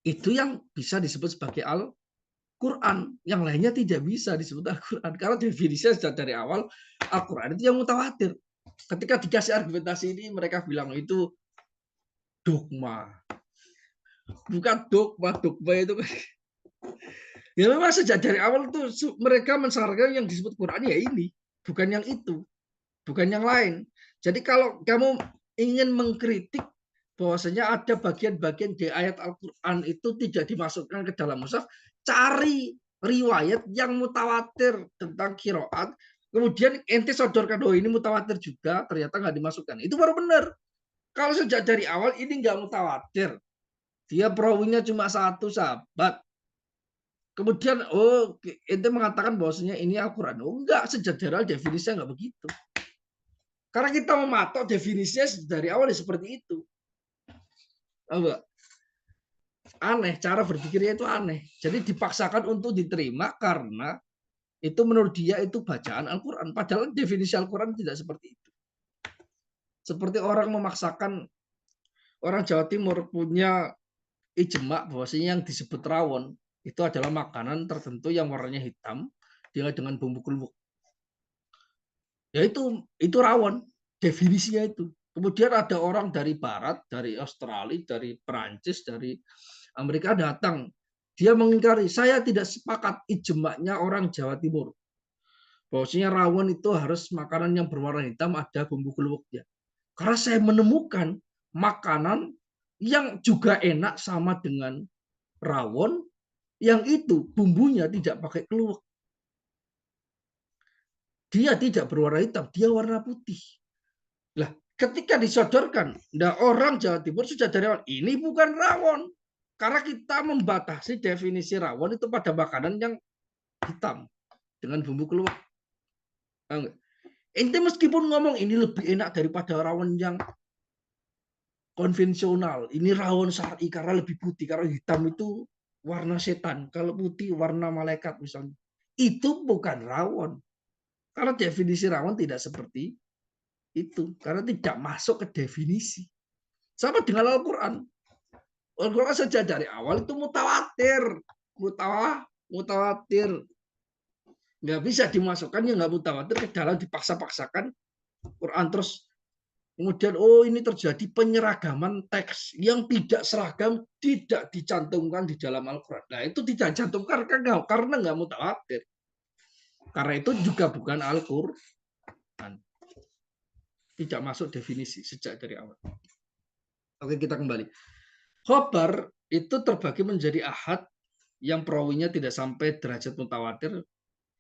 [SPEAKER 1] Itu yang bisa disebut sebagai Al-Quran. Yang lainnya tidak bisa disebut Al-Quran. Karena definisinya sejak dari awal, Al-Quran itu yang mutawatir. Ketika dikasih argumentasi ini, mereka bilang itu dogma. Bukan dogma. Dogma itu ya memang sejak dari awal itu mereka mensyaratkan yang disebut Quran ya ini, bukan yang itu, bukan yang lain. Jadi kalau kamu ingin mengkritik bahwasanya ada bagian-bagian di ayat Al-Quran itu tidak dimasukkan ke dalam mushaf, cari riwayat yang mutawatir tentang kiroat, kemudian ente sodorkan, oh ini mutawatir juga, ternyata nggak dimasukkan. Itu baru benar. Kalau sejak dari awal ini nggak mutawatir, dia perawinya cuma satu sahabat, kemudian oh ente mengatakan bahwasanya ini Al-Quran. Oh enggak, sejak dari awal definisinya enggak begitu. Karena kita mematok definisinya dari awal seperti itu. Enggak. Aneh, cara berpikirnya itu aneh. Jadi dipaksakan untuk diterima karena itu menurut dia itu bacaan Al-Quran. Padahal definisi Al-Quran tidak seperti itu. Seperti orang memaksakan orang Jawa Timur punya ijma bahwasanya yang disebut rawon itu adalah makanan tertentu yang warnanya hitam dengan bumbu kelubuk. Ya itu rawon, definisinya itu. Kemudian ada orang dari barat, dari Australia, dari Perancis, dari Amerika datang. Dia mengingkari, saya tidak sepakat ijma'nya orang Jawa Timur. Bahwasanya rawon itu harus makanan yang berwarna hitam, ada bumbu kelubuknya. Karena saya menemukan makanan yang juga enak sama dengan rawon, yang itu bumbunya tidak pakai kelubuk. Dia tidak berwarna hitam, dia warna putih. Lah, ketika disodorkan, nah orang Jawa Timur sudah dari awal, ini bukan rawon. Karena kita membatasi definisi rawon itu pada makanan yang hitam dengan bumbu keluak. Ente meskipun ngomong ini lebih enak daripada rawon yang konvensional, ini rawon syar'i karena lebih putih, karena hitam itu warna setan, kalau putih warna malaikat misalnya. Itu bukan rawon. Karena definisi rawon tidak seperti itu, karena tidak masuk ke definisi. Sama dengan Al-Quran. Al-Quran sejak dari awal itu mutawatir. Mutawatir. Nggak bisa dimasukkan yang nggak mutawatir ke dalam dipaksa-paksakan Quran. Terus kemudian, oh ini terjadi penyeragaman teks yang tidak seragam, tidak dicantumkan di dalam Al-Quran. Nah itu tidak dicantumkan karena nggak mutawatir. Karena itu juga bukan Al-Quran. Tidak masuk definisi sejak dari awal. Oke, kita kembali. Khobar itu terbagi menjadi ahad yang perawinya tidak sampai derajat mutawatir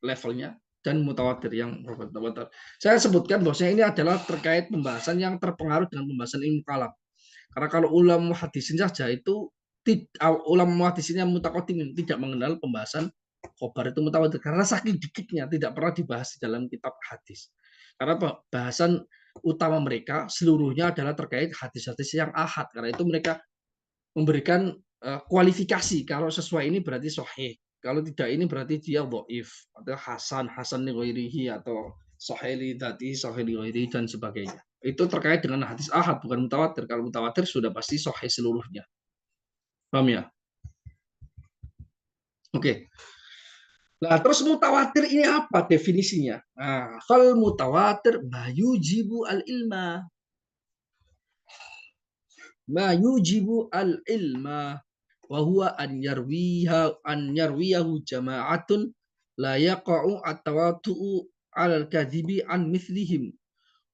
[SPEAKER 1] levelnya, dan mutawatir yang mutawatir. Saya sebutkan bahwasanya ini adalah terkait pembahasan yang terpengaruh dengan pembahasan ilmu kalam. Karena kalau ulama muhaddisin saja itu ulama muhaddisin yang mutaqaddimin tidak mengenal pembahasan khobar itu mutawatir karena saking dikitnya tidak pernah dibahas di dalam kitab hadis. Karena bahasan utama mereka seluruhnya adalah terkait hadis-hadis yang ahad. Karena itu mereka memberikan kualifikasi, kalau sesuai ini berarti sahih, kalau tidak ini berarti dia dhaif atau hasan li ghairihi atau sahih li dzati sahih li ghairihi dan sebagainya. Itu terkait dengan hadis ahad bukan mutawatir. Kalau mutawatir sudah pasti sahih seluruhnya. Paham ya? Oke. Nah, terus mutawatir ini apa definisinya? Nah, fal mutawatir mayujibu al-ilma. Mayujibu al-ilma wa huwa an yarwiyahu jama'atun la yaqa'u at-tawatu'u 'alal kadhibi an mithlihim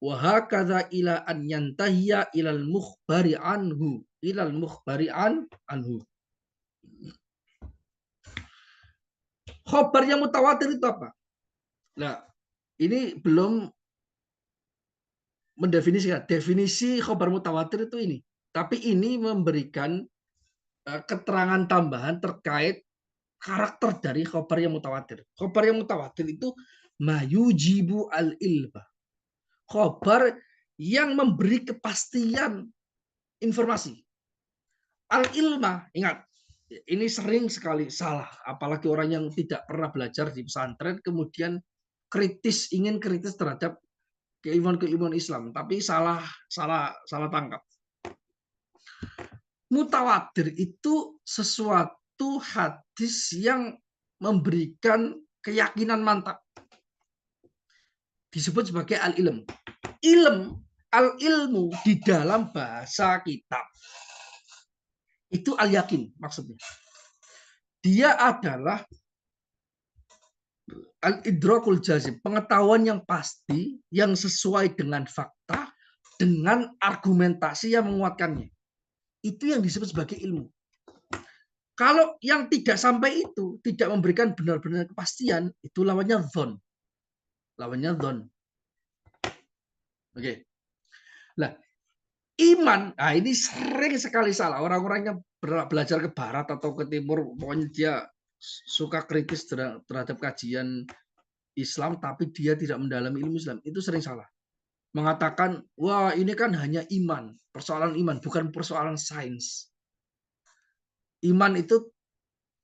[SPEAKER 1] wa hakadha ila an yantahiya ilal mukhbari anhu. Khobar yang mutawatir itu apa? Nah, ini belum mendefinisikan. Definisi khobar mutawatir itu ini. Tapi ini memberikan keterangan tambahan terkait karakter dari khobar yang mutawatir. Khobar yang mutawatir itu mayujibu al-ilma. Khobar yang memberi kepastian informasi. Al-ilma, ingat, ini sering sekali salah, apalagi orang yang tidak pernah belajar di pesantren, kemudian ingin kritis terhadap keilmuan Islam, tapi salah tangkap. Mutawatir itu sesuatu hadis yang memberikan keyakinan mantap. Disebut sebagai al-ilm. Al-ilmu di dalam bahasa kitab. Itu al-yakin maksudnya. Dia adalah al-idrakul jazim, pengetahuan yang pasti, yang sesuai dengan fakta, dengan argumentasi yang menguatkannya. Itu yang disebut sebagai ilmu. Kalau yang tidak sampai itu, tidak memberikan benar-benar kepastian, itu lawannya dzon. Lawannya dzon. Oke. Nah, iman, nah ini sering sekali salah. Orang-orang yang belajar ke barat atau ke timur, pokoknya dia suka kritis terhadap kajian Islam, tapi dia tidak mendalami ilmu Islam. Itu sering salah. Mengatakan, wah ini kan hanya iman. Persoalan iman, bukan persoalan sains. Iman itu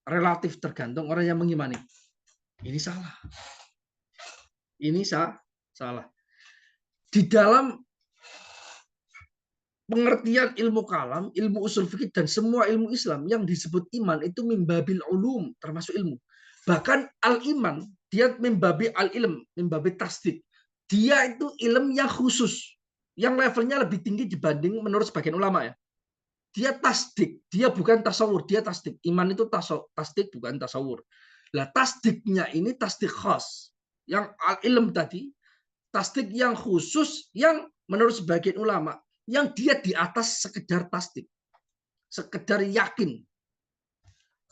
[SPEAKER 1] relatif, tergantung orang yang mengimani. Ini salah. Ini salah. Di dalam pengertian ilmu kalam, ilmu usul fikih, dan semua ilmu Islam yang disebut iman itu mimbabil ulum, termasuk ilmu. Bahkan al-iman, dia mimbabi al-ilm, mimbabi tasdik. Dia itu ilmu yang khusus, yang levelnya lebih tinggi dibanding menurut sebagian ulama ya. Dia tasdik, dia bukan tasawur, dia tasdik. Iman itu tasdik, bukan tasawur. Nah, tasdiknya ini tasdik khas. Yang al-ilm tadi, tasdik yang khusus, yang menurut sebagian ulama, yang dia di atas sekedar tasdik. Sekedar yakin.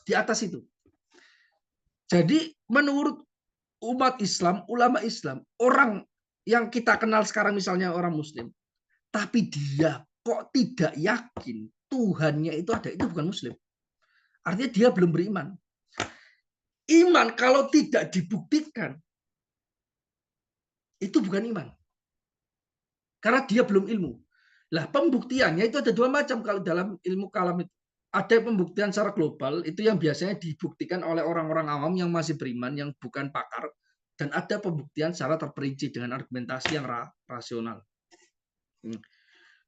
[SPEAKER 1] Di atas itu. Jadi menurut umat Islam, ulama Islam, orang yang kita kenal sekarang misalnya orang Muslim, tapi dia kok tidak yakin Tuhannya itu ada, itu bukan Muslim. Artinya dia belum beriman. Iman kalau tidak dibuktikan, itu bukan iman. Karena dia belum ilmu. Lah pembuktiannya itu ada dua macam kalau dalam ilmu kalam itu. Ada pembuktian secara global, itu yang biasanya dibuktikan oleh orang-orang awam yang masih beriman, yang bukan pakar. Dan ada pembuktian secara terperinci dengan argumentasi yang rasional.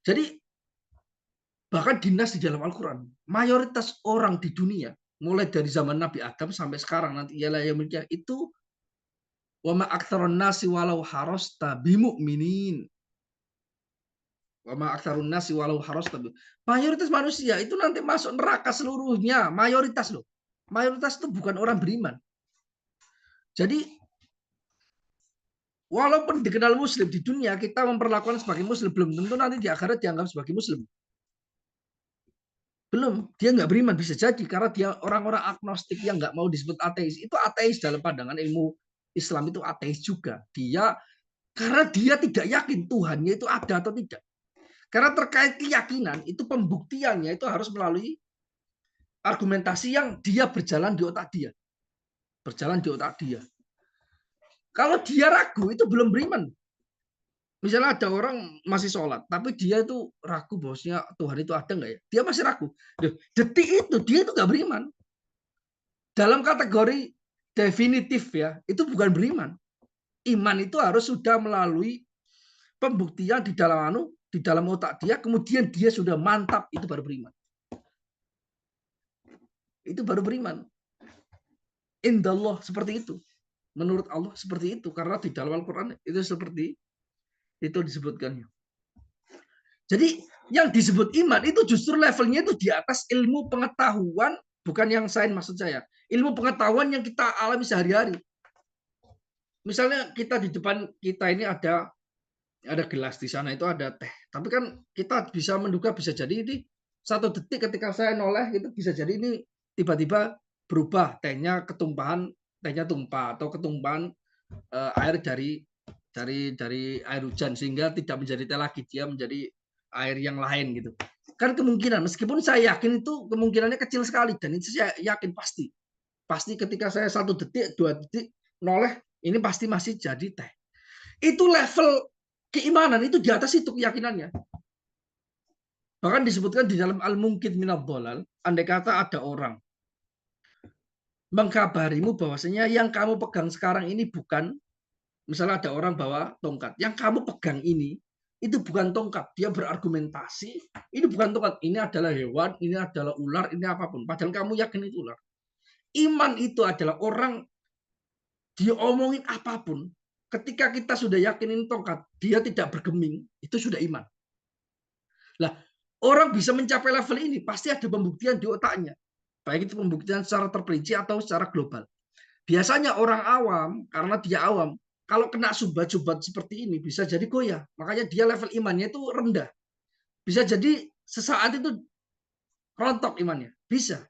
[SPEAKER 1] Jadi bahkan dinas di dalam Al-Quran, mayoritas orang di dunia, mulai dari zaman Nabi Adam sampai sekarang nanti ialah yang itu wa ma aktsarun nasi walau harasta bimu'minin. Wa ma aktsarun nasi walau harasta. Mayoritas manusia itu nanti masuk neraka seluruhnya, mayoritas loh. Mayoritas itu bukan orang beriman. Jadi walaupun dikenal Muslim di dunia, kita memperlakukan sebagai Muslim, belum tentu nanti di akhirat dianggap sebagai Muslim. Belum, dia nggak beriman, bisa jadi karena dia orang-orang agnostik yang nggak mau disebut ateis. Itu ateis dalam pandangan ilmu Islam, itu ateis juga. Dia karena dia tidak yakin Tuhannya itu ada atau tidak. Karena terkait keyakinan, itu pembuktiannya itu harus melalui argumentasi yang dia berjalan di otak dia. Berjalan di otak dia. Kalau dia ragu, itu belum beriman. Misalnya ada orang masih sholat, tapi dia itu ragu bahwasanya Tuhan itu ada nggak ya? Dia masih ragu. Detik itu dia itu nggak beriman. Dalam kategori definitif ya, itu bukan beriman. Iman itu harus sudah melalui pembuktian di dalam otak dia, kemudian dia sudah mantap, itu baru beriman. Itu baru beriman. Indallah seperti itu. Menurut Allah seperti itu, karena di dalam Al-Quran itu seperti itu disebutkannya. Jadi yang disebut iman itu justru levelnya itu di atas ilmu pengetahuan, bukan yang sains maksud saya. Ilmu pengetahuan yang kita alami sehari-hari. Misalnya kita di depan kita ini ada gelas, di sana itu ada teh. Tapi kan kita bisa menduga bisa jadi ini satu detik ketika saya noleh itu bisa jadi ini tiba-tiba berubah, tehnya tumpah atau ketumpahan air dari air hujan sehingga tidak menjadi teh lagi, dia menjadi air yang lain gitu. Kan kemungkinan, meskipun saya yakin itu kemungkinannya kecil sekali, dan itu saya yakin pasti ketika saya 1 detik 2 detik noleh ini pasti masih jadi teh. Itu level Keimanan itu di atas itu keyakinannya. Bahkan disebutkan di dalam Al-Mungkit Minad Dhalal, andai kata ada orang mengkabarimu bahwasanya yang kamu pegang sekarang ini bukan, misalnya ada orang bawa tongkat, yang kamu pegang ini itu bukan tongkat, dia berargumentasi, ini bukan tongkat, ini adalah hewan, ini adalah ular, ini apapun, padahal kamu yakin itu ular. Iman itu adalah orang diomongin apapun, ketika kita sudah yakin ini tongkat, dia tidak bergeming, itu sudah iman. Lah, orang bisa mencapai level ini pasti ada pembuktian di otaknya. Baik itu pembuktian secara terperinci atau secara global. Biasanya orang awam, karena dia awam, kalau kena subhat-subhat seperti ini bisa jadi goyah. Makanya dia level imannya itu rendah. Bisa jadi sesaat itu rontok imannya. Bisa.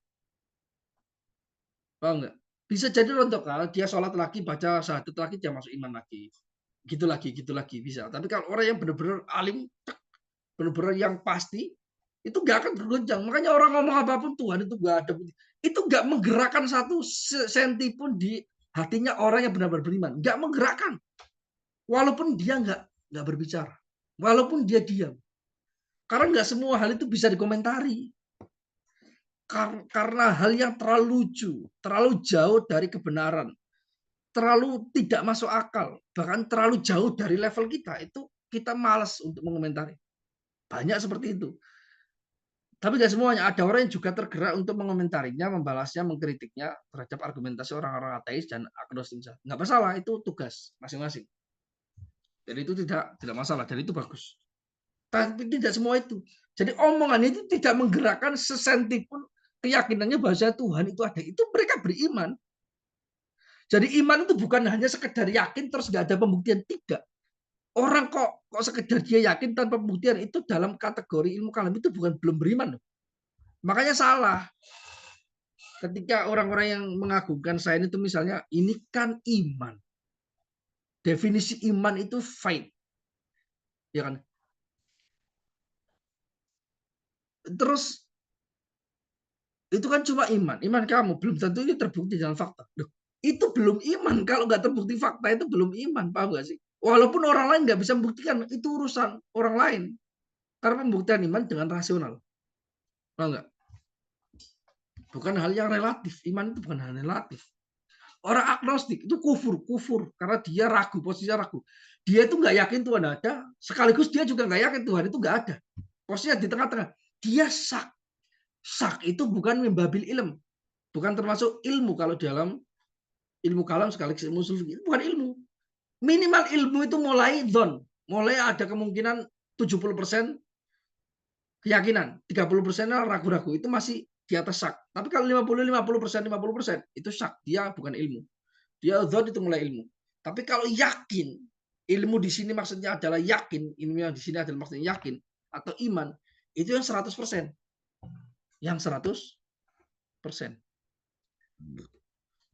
[SPEAKER 1] Paham nggak? Bisa jadi rontok. Kalau dia sholat lagi, baca syahadat lagi, dia masuk iman lagi. Gitu lagi. Bisa. Tapi kalau orang yang benar-benar alim, benar-benar yang pasti, itu nggak akan bergoncang. Makanya orang ngomong apapun Tuhan itu nggak ada, itu nggak menggerakkan satu senti pun di hatinya orang yang benar-benar beriman. Nggak menggerakkan, walaupun dia nggak berbicara, walaupun dia diam. Karena nggak semua hal itu bisa dikomentari. Karena hal yang terlalu lucu, terlalu jauh dari kebenaran, terlalu tidak masuk akal, bahkan terlalu jauh dari level kita, itu kita malas untuk mengomentari. Banyak seperti itu. Tapi tidak semuanya, ada orang yang juga tergerak untuk mengomentarinya, membalasnya, mengkritiknya terhadap argumentasi orang-orang ateis dan agnostik. Nggak masalah, itu tugas masing-masing. Jadi itu tidak masalah, dan itu bagus. Tapi tidak semua itu. Jadi omongan itu tidak menggerakkan sesenti pun keyakinannya bahwa Tuhan itu ada. Itu mereka beriman. Jadi iman itu bukan hanya sekedar yakin terus nggak ada pembuktian, tidak. Orang kok sekedar dia yakin tanpa pembuktian, itu dalam kategori ilmu kalam itu bukan belum beriman. Makanya salah ketika orang-orang yang mengagungkan sains itu misalnya, ini kan iman. Definisi iman itu faith. Ya kan? Terus itu kan cuma iman. Iman kamu belum tentu ini terbukti dalam fakta. Duh, itu belum iman. Kalau nggak terbukti fakta itu belum iman. Paham nggak sih? Walaupun orang lain nggak bisa membuktikan, itu urusan orang lain. Karena pembuktian iman dengan rasional. Paham nggak? Bukan hal yang relatif. Iman itu bukan hal relatif. Orang agnostik itu kufur karena dia ragu, posisinya ragu. Dia itu nggak yakin Tuhan ada, sekaligus dia juga nggak yakin Tuhan itu nggak ada. Posisinya di tengah-tengah. Dia sak. Sak itu bukan membabil ilmu, bukan termasuk ilmu kalau dalam ilmu kalam sekaligus ilmu usul fikih, bukan ilmu. Minimal ilmu itu mulai zon, mulai ada kemungkinan 70% keyakinan, 30% ragu-ragu, itu masih di atas sak. Tapi kalau 50% itu sak, dia bukan ilmu. Dia zon itu mulai ilmu. Tapi kalau yakin, ilmu di sini maksudnya adalah yakin, ilmu yang di sini adalah maksudnya yakin atau iman, itu yang 100%. Yang 100%.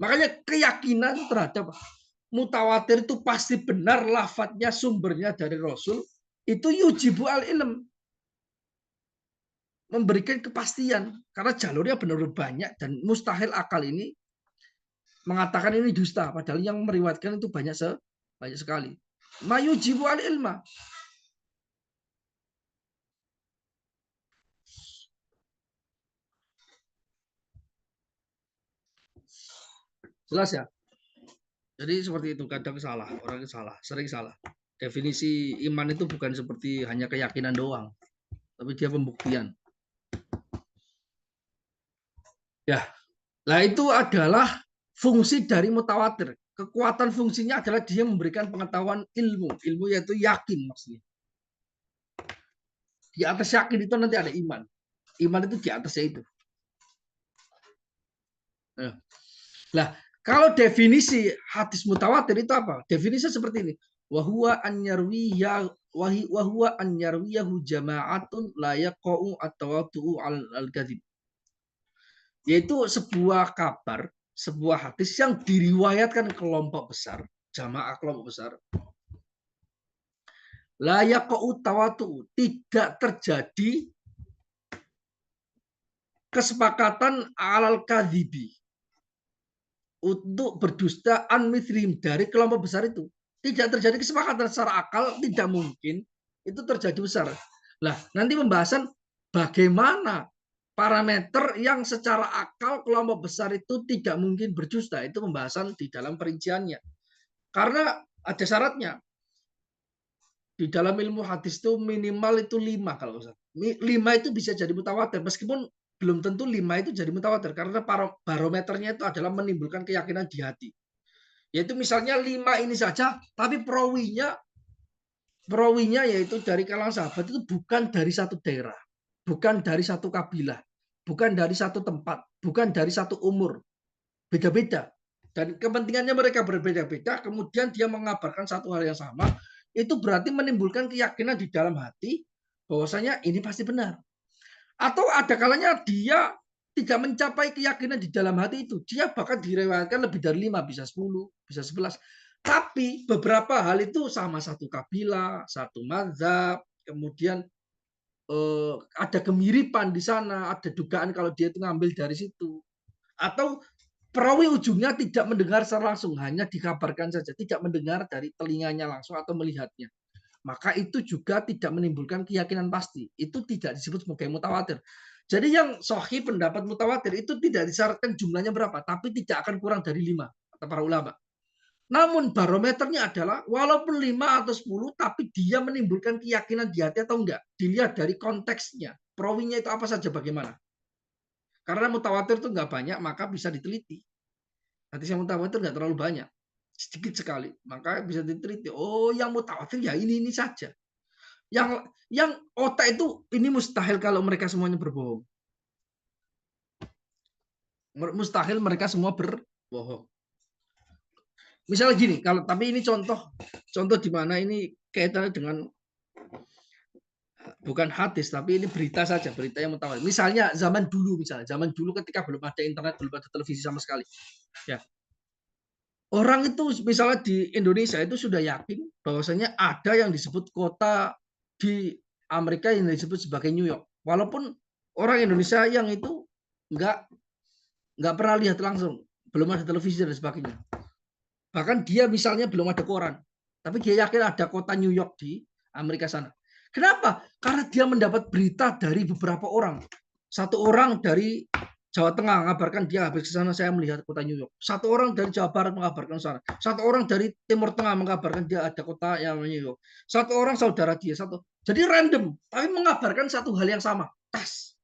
[SPEAKER 1] Makanya keyakinan terhadap mutawatir itu pasti benar, lafadznya sumbernya dari Rasul, itu yujibu al ilm, memberikan kepastian karena jalurnya benar-benar banyak dan mustahil akal ini mengatakan ini dusta, padahal yang meriwayatkan itu banyak sekali. Mayujibu al ilma. Jelas ya? Jadi seperti itu, kadang salah, orang salah, sering salah. Definisi iman itu bukan seperti hanya keyakinan doang, tapi dia pembuktian. Ya, nah itu adalah fungsi dari mutawatir. Kekuatan fungsinya adalah dia memberikan pengetahuan ilmu. Ilmu yaitu yakin maksudnya. Di atas yakin itu nanti ada iman. Iman itu di atasnya itu. Nah, kalau definisi hadis mutawatir itu apa? Definisinya seperti ini. Wahwa an yarwiyahu jama'atun la yaqa'u at-tawaddu'u al-kadzib. Yaitu sebuah kabar, sebuah hadis yang diriwayatkan kelompok besar, jamaah kelompok besar. La yaqa'u tawatu, tidak terjadi kesepakatan alal kadzibi, untuk berdusta an mithrim, dari kelompok besar itu. Tidak terjadi kesepakatan secara akal, tidak mungkin itu terjadi besar. Lah, nanti pembahasan bagaimana parameter yang secara akal kelompok besar itu tidak mungkin berdusta, itu pembahasan di dalam perinciannya. Karena ada syaratnya. Di dalam ilmu hadis itu minimal itu 5 kalau Ustaz. 5 itu bisa jadi mutawatir meskipun belum tentu 5 itu jadi mutawatir karena barometernya itu adalah menimbulkan keyakinan di hati. Yaitu misalnya 5 ini saja tapi perawinya yaitu dari kalangan sahabat itu bukan dari satu daerah, bukan dari satu kabilah, bukan dari satu tempat, bukan dari satu umur, beda-beda. Dan kepentingannya mereka berbeda-beda, kemudian dia mengabarkan satu hal yang sama, itu berarti menimbulkan keyakinan di dalam hati bahwasanya ini pasti benar. Atau ada kalanya dia tidak mencapai keyakinan di dalam hati itu. Dia bahkan direwayatkan lebih dari 5, bisa 10, bisa 11. Tapi beberapa hal itu sama satu kabilah, satu mazhab, kemudian ada kemiripan di sana, ada dugaan kalau dia itu ngambil dari situ. Atau perawi ujungnya tidak mendengar secara langsung, hanya dikabarkan saja, tidak mendengar dari telinganya langsung atau melihatnya. Maka itu juga tidak menimbulkan keyakinan pasti. Itu tidak disebut sebagai mutawatir. Jadi yang sahih pendapat mutawatir itu tidak disyaratkan jumlahnya berapa, tapi tidak akan kurang dari 5 kata para ulama. Namun barometernya adalah walaupun 5 atau 10 tapi dia menimbulkan keyakinan di hati atau enggak. Dilihat dari konteksnya. Perawinya itu apa saja bagaimana. Karena mutawatir itu enggak banyak maka bisa diteliti. Hadis yang mutawatir enggak terlalu banyak. Sedikit sekali. Maka bisa diteliti. Oh yang mutawatir ya ini saja. Yang otak itu ini mustahil kalau mereka semuanya berbohong. Mustahil mereka semua berbohong. Misalnya gini, kalau tapi ini contoh di mana ini kaitannya dengan bukan hadis tapi ini berita saja, berita yang mutawatir. Misalnya zaman dulu ketika belum ada internet, belum ada televisi sama sekali. Ya. Orang itu misalnya di Indonesia itu sudah yakin bahwasanya ada yang disebut kota di Amerika yang disebut sebagai New York. Walaupun orang Indonesia yang itu nggak pernah lihat langsung, belum ada televisi dan sebagainya. Bahkan dia misalnya belum ada koran, tapi dia yakin ada kota New York di Amerika sana. Kenapa? Karena dia mendapat berita dari beberapa orang. Satu orang dari Jawa Tengah mengabarkan dia habis ke sana saya melihat kota New York. Satu orang dari Jawa Barat mengabarkan sana. Satu orang dari Timur Tengah mengabarkan dia ada kota yang New York. Satu orang saudara dia satu. Jadi random, tapi mengabarkan satu hal yang sama. Tes.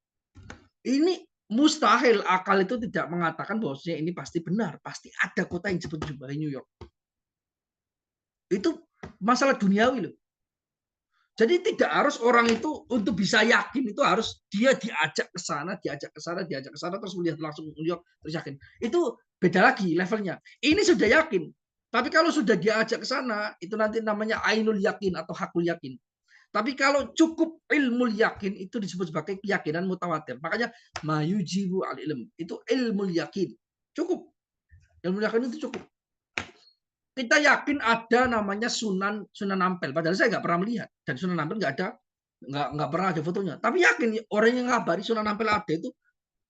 [SPEAKER 1] Ini mustahil akal itu tidak mengatakan bahwasanya ini pasti benar, pasti ada kota yang disebut sebagai New York. Itu masalah duniawi loh. Jadi tidak harus orang itu untuk bisa yakin itu harus dia diajak ke sana, terus melihat langsung New York terus yakin. Itu beda lagi levelnya. Ini sudah yakin. Tapi kalau sudah diajak ke sana, itu nanti namanya ainul yakin atau hakul yakin. Tapi kalau cukup ilmu yakin itu disebut sebagai keyakinan mutawatir. Makanya mayujibu al ilm itu ilmu yakin. Cukup. Ilmu yakin itu cukup. Kita yakin ada namanya Sunan Ampel. Padahal saya nggak pernah melihat dan Sunan Ampel nggak pernah ada fotonya. Tapi yakin orang yang ngabari Sunan Ampel ada itu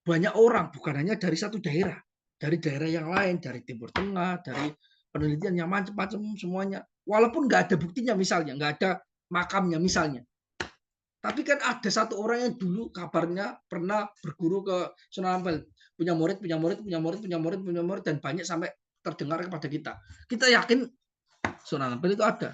[SPEAKER 1] banyak orang, bukan hanya dari satu daerah, dari daerah yang lain, dari Timur Tengah, dari penelitian yang macam-macam semuanya. Walaupun nggak ada buktinya misalnya, nggak ada makamnya misalnya. Tapi kan ada satu orang yang dulu kabarnya pernah berguru ke Sunan Ampel, punya murid, dan banyak sampai terdengar kepada kita. Kita yakin Sunan Ampel itu ada.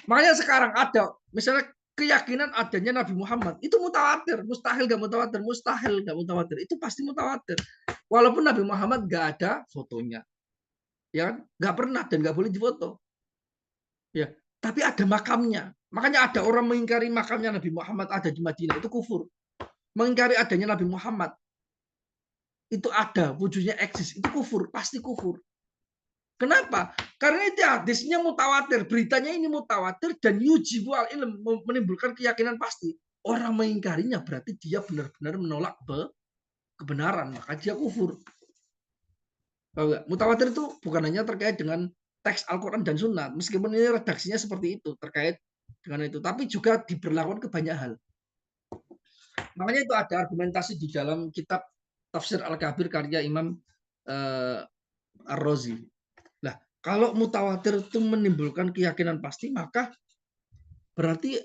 [SPEAKER 1] Makanya sekarang ada, misalnya keyakinan adanya Nabi Muhammad itu mutawatir, mustahil gak mutawatir, itu pasti mutawatir. Walaupun Nabi Muhammad gak ada fotonya, ya nggak pernah dan nggak boleh difoto, ya. Tapi ada makamnya. Makanya ada orang mengingkari makamnya Nabi Muhammad ada di Madinah itu kufur. Mengingkari adanya Nabi Muhammad itu ada wujudnya eksis itu kufur, pasti kufur. Kenapa? Karena itu hadisnya mutawatir, beritanya ini mutawatir dan yujibu al ilm menimbulkan keyakinan pasti. Orang mengingkarinya berarti dia benar-benar menolak kebenaran, maka dia kufur. Mutawatir itu bukan hanya terkait dengan teks Al-Quran dan Sunnah, meskipun ini redaksinya seperti itu terkait dengan itu, tapi juga diberlakukan ke banyak hal. Makanya itu ada argumentasi di dalam kitab Tafsir Al-Kabir karya Imam Ar-Razi. Nah, Kalau mutawatir itu menimbulkan keyakinan pasti, maka berarti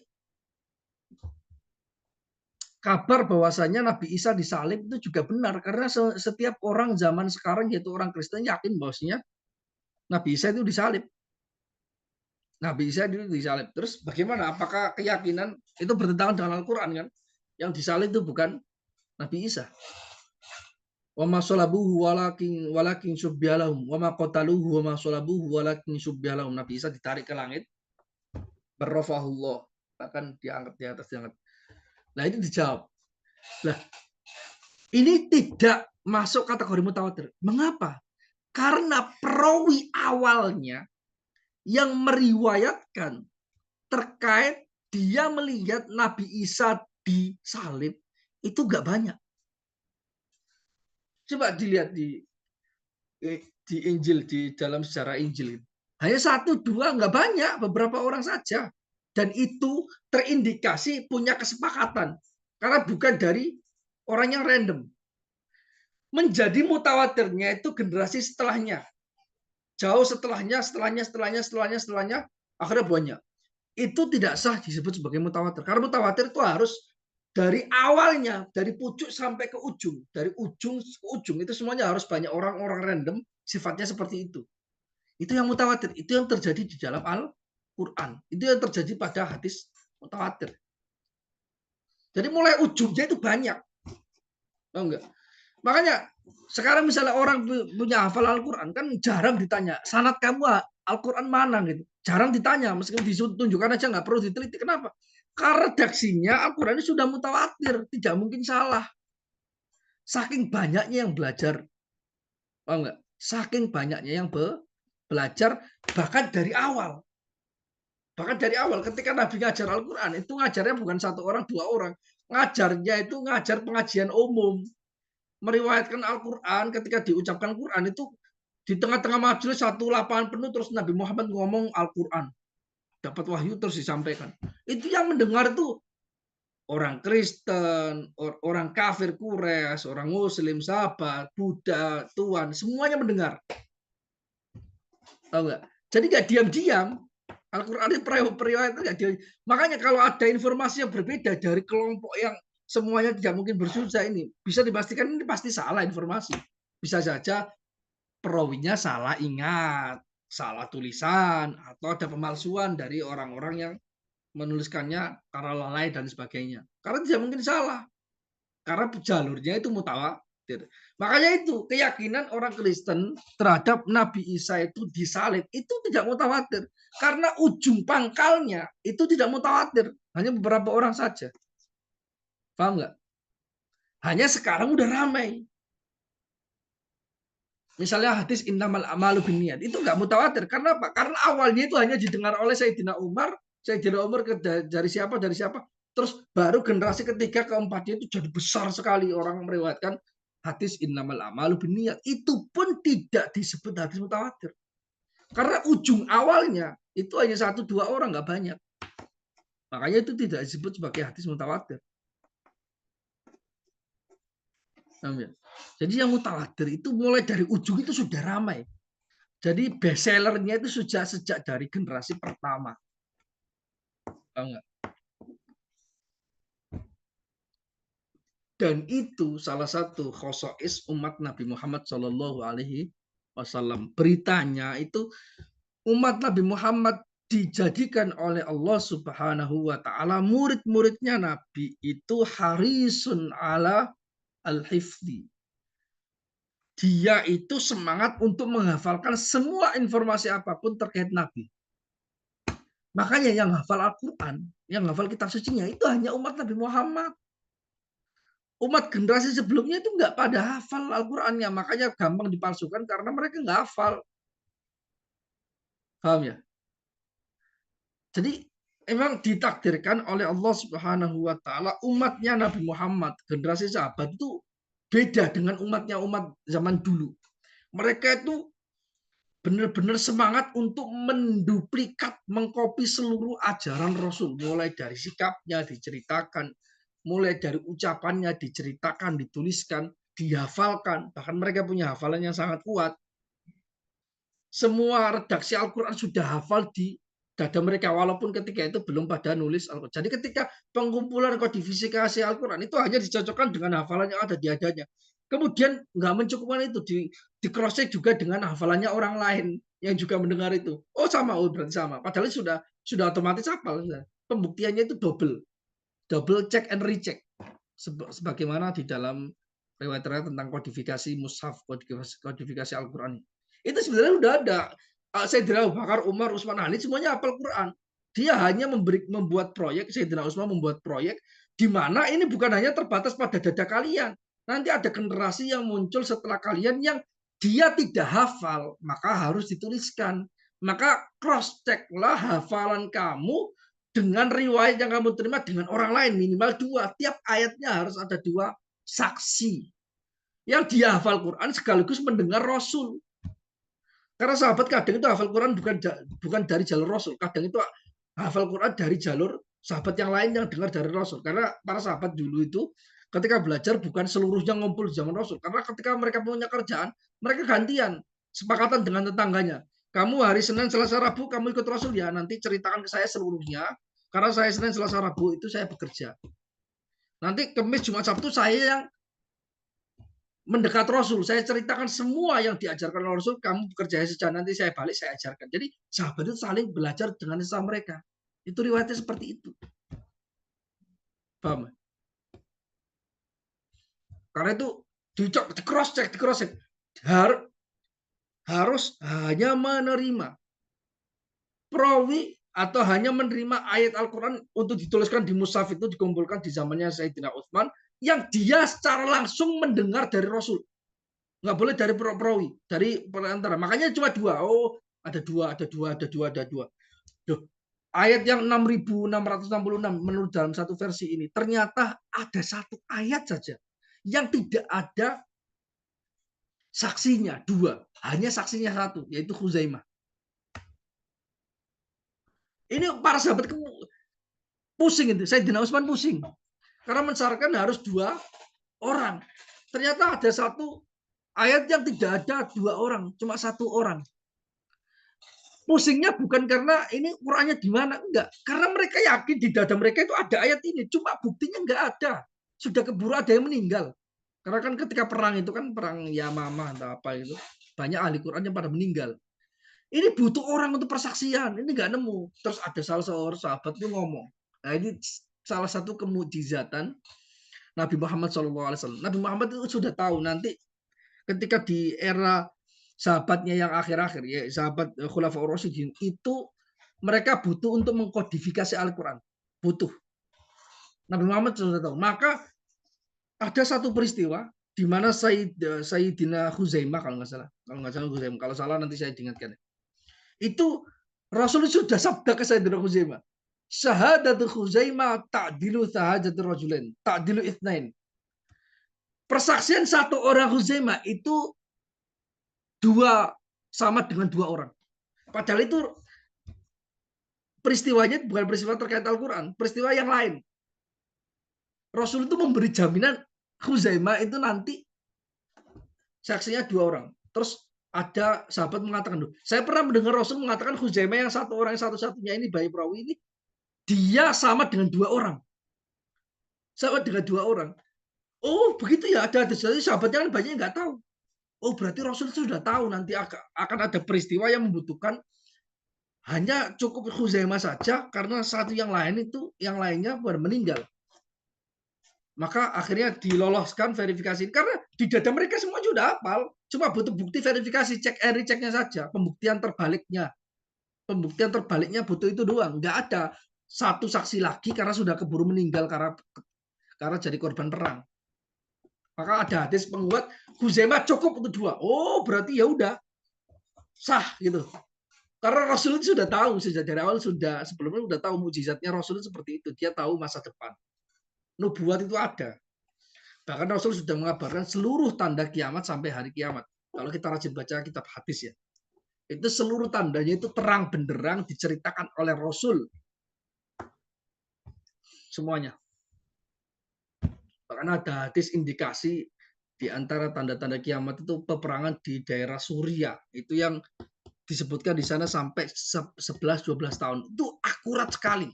[SPEAKER 1] kabar bahwasanya Nabi Isa disalib itu juga benar, karena setiap orang zaman sekarang, yaitu orang Kristen, yakin bahwasanya Nabi Isa itu disalib. Nabi Isa itu disalib. Terus bagaimana? Apakah keyakinan itu bertentangan dengan Al-Quran kan? Yang disalib itu bukan Nabi Isa. Wa ma salabuhu walakin syubbihalahum wa ma qataluhu wa ma salabuhu walakin syubbihalahum. Nabi Isa ditarik ke langit, berrafahullah, bahkan diangkat di atas, diangkat. Nah, itu dijawab. Lah, ini tidak masuk kategori mutawatir. Mengapa? Karena perawi awalnya yang meriwayatkan terkait dia melihat Nabi Isa disalib itu nggak banyak. Coba dilihat di Injil, di dalam sejarah Injil. Hanya satu, dua, nggak banyak, beberapa orang saja. Dan itu terindikasi punya kesepakatan. Karena bukan dari orang yang random. Menjadi mutawatirnya itu generasi setelahnya. Jauh setelahnya, akhirnya banyak. Itu tidak sah disebut sebagai mutawatir. Karena mutawatir itu harus dari awalnya, dari pucuk sampai ke ujung. Dari ujung ke ujung, itu semuanya harus banyak orang-orang random, sifatnya seperti itu. Itu yang mutawatir. Itu yang terjadi di dalam Al-Quran. Itu yang terjadi pada hadis mutawatir. Jadi mulai ujungnya itu banyak. Oh, enggak? Makanya sekarang misalnya orang punya hafal Al-Quran, kan jarang ditanya, sanad kamu Al-Quran mana gitu. Jarang ditanya, meskipun ditunjukkan aja nggak perlu diteliti. Kenapa? Karena redaksinya Al-Quran ini sudah mutawatir, tidak mungkin salah. Saking banyaknya yang belajar, oh enggak? Saking banyaknya yang belajar, bahkan dari awal. Bahkan dari awal ketika Nabi ngajar Al-Quran, itu ngajarnya bukan satu orang, dua orang. Ngajarnya itu ngajar pengajian umum. Meriwayatkan Al-Quran, ketika diucapkan Quran itu di tengah-tengah majelis satu lapangan penuh, terus Nabi Muhammad ngomong Al-Quran, dapat wahyu terus disampaikan. Itu yang mendengar itu orang Kristen, orang kafir Quraisy, orang Muslim, sahabat, Buddha, Tuhan, semuanya mendengar. Tahu nggak? Jadi nggak diam-diam. Al-Quran ini periwayat nggak diam. Makanya kalau ada informasi yang berbeda dari kelompok yang semuanya tidak mungkin bersujud ini, bisa dipastikan ini pasti salah informasi. Bisa saja perawinya salah ingat, salah tulisan, atau ada pemalsuan dari orang-orang yang menuliskannya karena lalai dan sebagainya. Karena tidak mungkin salah. Karena jalurnya itu mutawatir. Makanya itu keyakinan orang Kristen terhadap Nabi Isa itu disalib itu tidak mutawatir. Karena ujung pangkalnya itu tidak mutawatir. Hanya beberapa orang saja. Paham nggak? Hanya sekarang udah ramai. Misalnya hadis innamal amalu binniyat itu nggak mutawatir. Karena apa? Karena awalnya itu hanya didengar oleh Sayyidina Umar. Sayyidina Umar dari siapa? Dari siapa? Terus baru generasi ketiga, keempatnya itu jadi besar sekali orang meriwayatkan hadis innamal amalu binniyat. Itu pun tidak disebut hadis mutawatir. Karena ujung awalnya itu hanya satu dua orang, nggak banyak. Makanya itu tidak disebut sebagai hadis mutawatir. Jadi yang mutawatir itu mulai dari ujung itu sudah ramai. Jadi bestsellernya itu sudah sejak dari generasi pertama. Dan itu salah satu khosois umat Nabi Muhammad Shallallahu Alaihi Wasallam. Beritanya itu umat Nabi Muhammad dijadikan oleh Allah Subhanahu Wa Taala murid-muridnya Nabi itu harisun ala al-hifdi. Dia itu semangat untuk menghafalkan semua informasi apapun terkait Nabi. Makanya yang hafal Al-Quran, yang hafal kitab sucinya itu hanya umat Nabi Muhammad. Umat generasi sebelumnya itu nggak pada hafal Al-Qurannya. Makanya gampang dipalsukan karena mereka nggak hafal. Paham ya? Jadi memang ditakdirkan oleh Allah Subhanahu Wa Taala umatnya Nabi Muhammad, generasi sahabat itu beda dengan umat zaman dulu. Mereka itu benar-benar semangat untuk menduplikat, mengkopi seluruh ajaran Rasul. Mulai dari sikapnya diceritakan, mulai dari ucapannya diceritakan, dituliskan, dihafalkan. Bahkan mereka punya hafalan yang sangat kuat. semua redaksi Al-Quran sudah hafal di dada mereka, walaupun ketika itu belum pada nulis Al-Quran. Jadi ketika pengumpulan kodifikasi Al-Quran itu hanya dicocokkan dengan hafalan yang ada di dadanya. Kemudian nggak mencukupkan itu, di cross check juga dengan hafalannya orang lain yang juga mendengar itu. Oh sama, oh berarti sama. Padahal sudah otomatis hafal. Pembuktiannya itu double check and recheck. Sebagaimana di dalam riwayat-riwayat tentang kodifikasi mushaf, kodifikasi Al-Quran. Itu sebenarnya udah ada. Sayyidina Abu Bakar, Umar, Utsman, Ali semuanya hafal Quran. Dia hanya membuat proyek, Sayyidina Utsman membuat proyek di mana ini bukan hanya terbatas pada dada kalian. Nanti ada generasi yang muncul setelah kalian yang dia tidak hafal, maka harus dituliskan. Maka cross checklah hafalan kamu dengan riwayat yang kamu terima dengan orang lain, minimal 2. Tiap ayatnya harus ada 2 saksi yang dia hafal Quran sekaligus mendengar Rasul. Karena sahabat kadang itu hafal Quran bukan dari jalur Rasul, kadang itu hafal Quran dari jalur sahabat yang lain yang dengar dari Rasul. Karena para sahabat dulu itu ketika belajar bukan seluruhnya ngumpul di zaman Rasul. Karena ketika mereka punya kerjaan, mereka gantian, sepakatan dengan tetangganya. Kamu hari Senin, Selasa, Rabu kamu ikut Rasul ya, nanti ceritakan ke saya seluruhnya. Karena saya Senin, Selasa, Rabu itu saya bekerja. Nanti Kamis, Jumat, Sabtu saya yang mendekat Rasul. Saya ceritakan semua yang diajarkan oleh Rasul. Kamu bekerja saja, nanti saya balik saya ajarkan. Jadi sahabat itu saling belajar dengan sesama mereka. Itu riwayatnya seperti itu. Paham? Karena itu di cross check. Harus hanya menerima perawi atau hanya menerima ayat Al-Quran untuk dituliskan di mushaf itu dikumpulkan di zamannya Sayyidina Utsman yang dia secara langsung mendengar dari Rasul. Nggak boleh dari perawi, dari perantara. Makanya cuma 2. Oh, ada dua. Duh, ayat yang 6.666 menurut dalam satu versi ini ternyata ada satu ayat saja yang tidak ada saksinya 2, hanya saksinya 1, yaitu Khuzaimah. Ini para sahabat pusing itu, Sayyidina Utsman pusing karena mensyaratkan harus 2 orang. Ternyata ada satu ayat yang tidak ada 2 orang, cuma 1 orang. Pusingnya bukan karena ini Qurannya di mana, enggak. Karena mereka yakin di dada mereka itu ada ayat ini, cuma buktinya enggak ada. Sudah keburu ada yang meninggal. Karena kan ketika perang itu kan perang Yamamah atau apa itu, banyak ahli Quran yang pada meninggal. Ini butuh orang untuk persaksian, ini enggak nemu. Terus ada salah seorang sahabat itu ngomong. Nah ini salah satu kemujizatan Nabi Muhammad SAW. Nabi Muhammad itu sudah tahu nanti ketika di era sahabatnya yang akhir-akhir, ya sahabat Khulafaur Rasyidin itu mereka butuh untuk mengkodifikasi Al-Quran, butuh. Nabi Muhammad sudah tahu. Maka ada satu peristiwa di mana Sayyidina Khuzaimah kalau nggak salah Khuzaimah, kalau salah nanti saya diingatkan. Itu Rasul sudah sabda ke Sayyidina Khuzaimah, syahadatu Khuzaimah ta'dilu syahadatul rajulain, ta'dilu itsnain. Persaksian satu orang Khuzaimah itu 2 sama dengan 2 orang. Padahal itu peristiwanya bukan peristiwa terkait Al-Quran, peristiwa yang lain. Rasul itu memberi jaminan Khuzaimah itu nanti saksinya 2 orang. Terus ada sahabat mengatakan, saya pernah mendengar Rasul mengatakan Khuzaimah yang 1 orang satu-satunya ini bayi perawi ini dia sama dengan 2 orang. Sama dengan 2 orang. Oh begitu ya, ada sahabatnya kan banyak yang nggak tahu. Oh berarti Rasul sudah tahu nanti akan ada peristiwa yang membutuhkan hanya cukup Khuzaimah saja karena satu yang lain itu yang lainnya meninggal. Maka akhirnya diloloskan verifikasi karena di data mereka semua sudah hafal, cuma butuh bukti verifikasi, cek rechecknya saja, pembuktian terbaliknya butuh itu doang. Nggak ada satu saksi lagi karena sudah keburu meninggal karena jadi korban perang. Maka ada hadis penguat Khuzaimah cukup untuk 2. Oh berarti ya udah sah gitu. Karena Rasul itu sudah tahu sejak dari awal, sebelumnya sudah tahu mukjizatnya Rasul itu seperti itu. Dia tahu masa depan. Nubuat itu ada. Bahkan Rasul sudah mengabarkan seluruh tanda kiamat sampai hari kiamat. Kalau kita rajin baca kitab hadis ya. Itu seluruh tandanya itu terang benderang diceritakan oleh Rasul. Semuanya. Bahkan ada hadis indikasi di antara tanda-tanda kiamat itu peperangan di daerah Suriah. Itu yang disebutkan di sana sampai 11-12 tahun. Itu akurat sekali.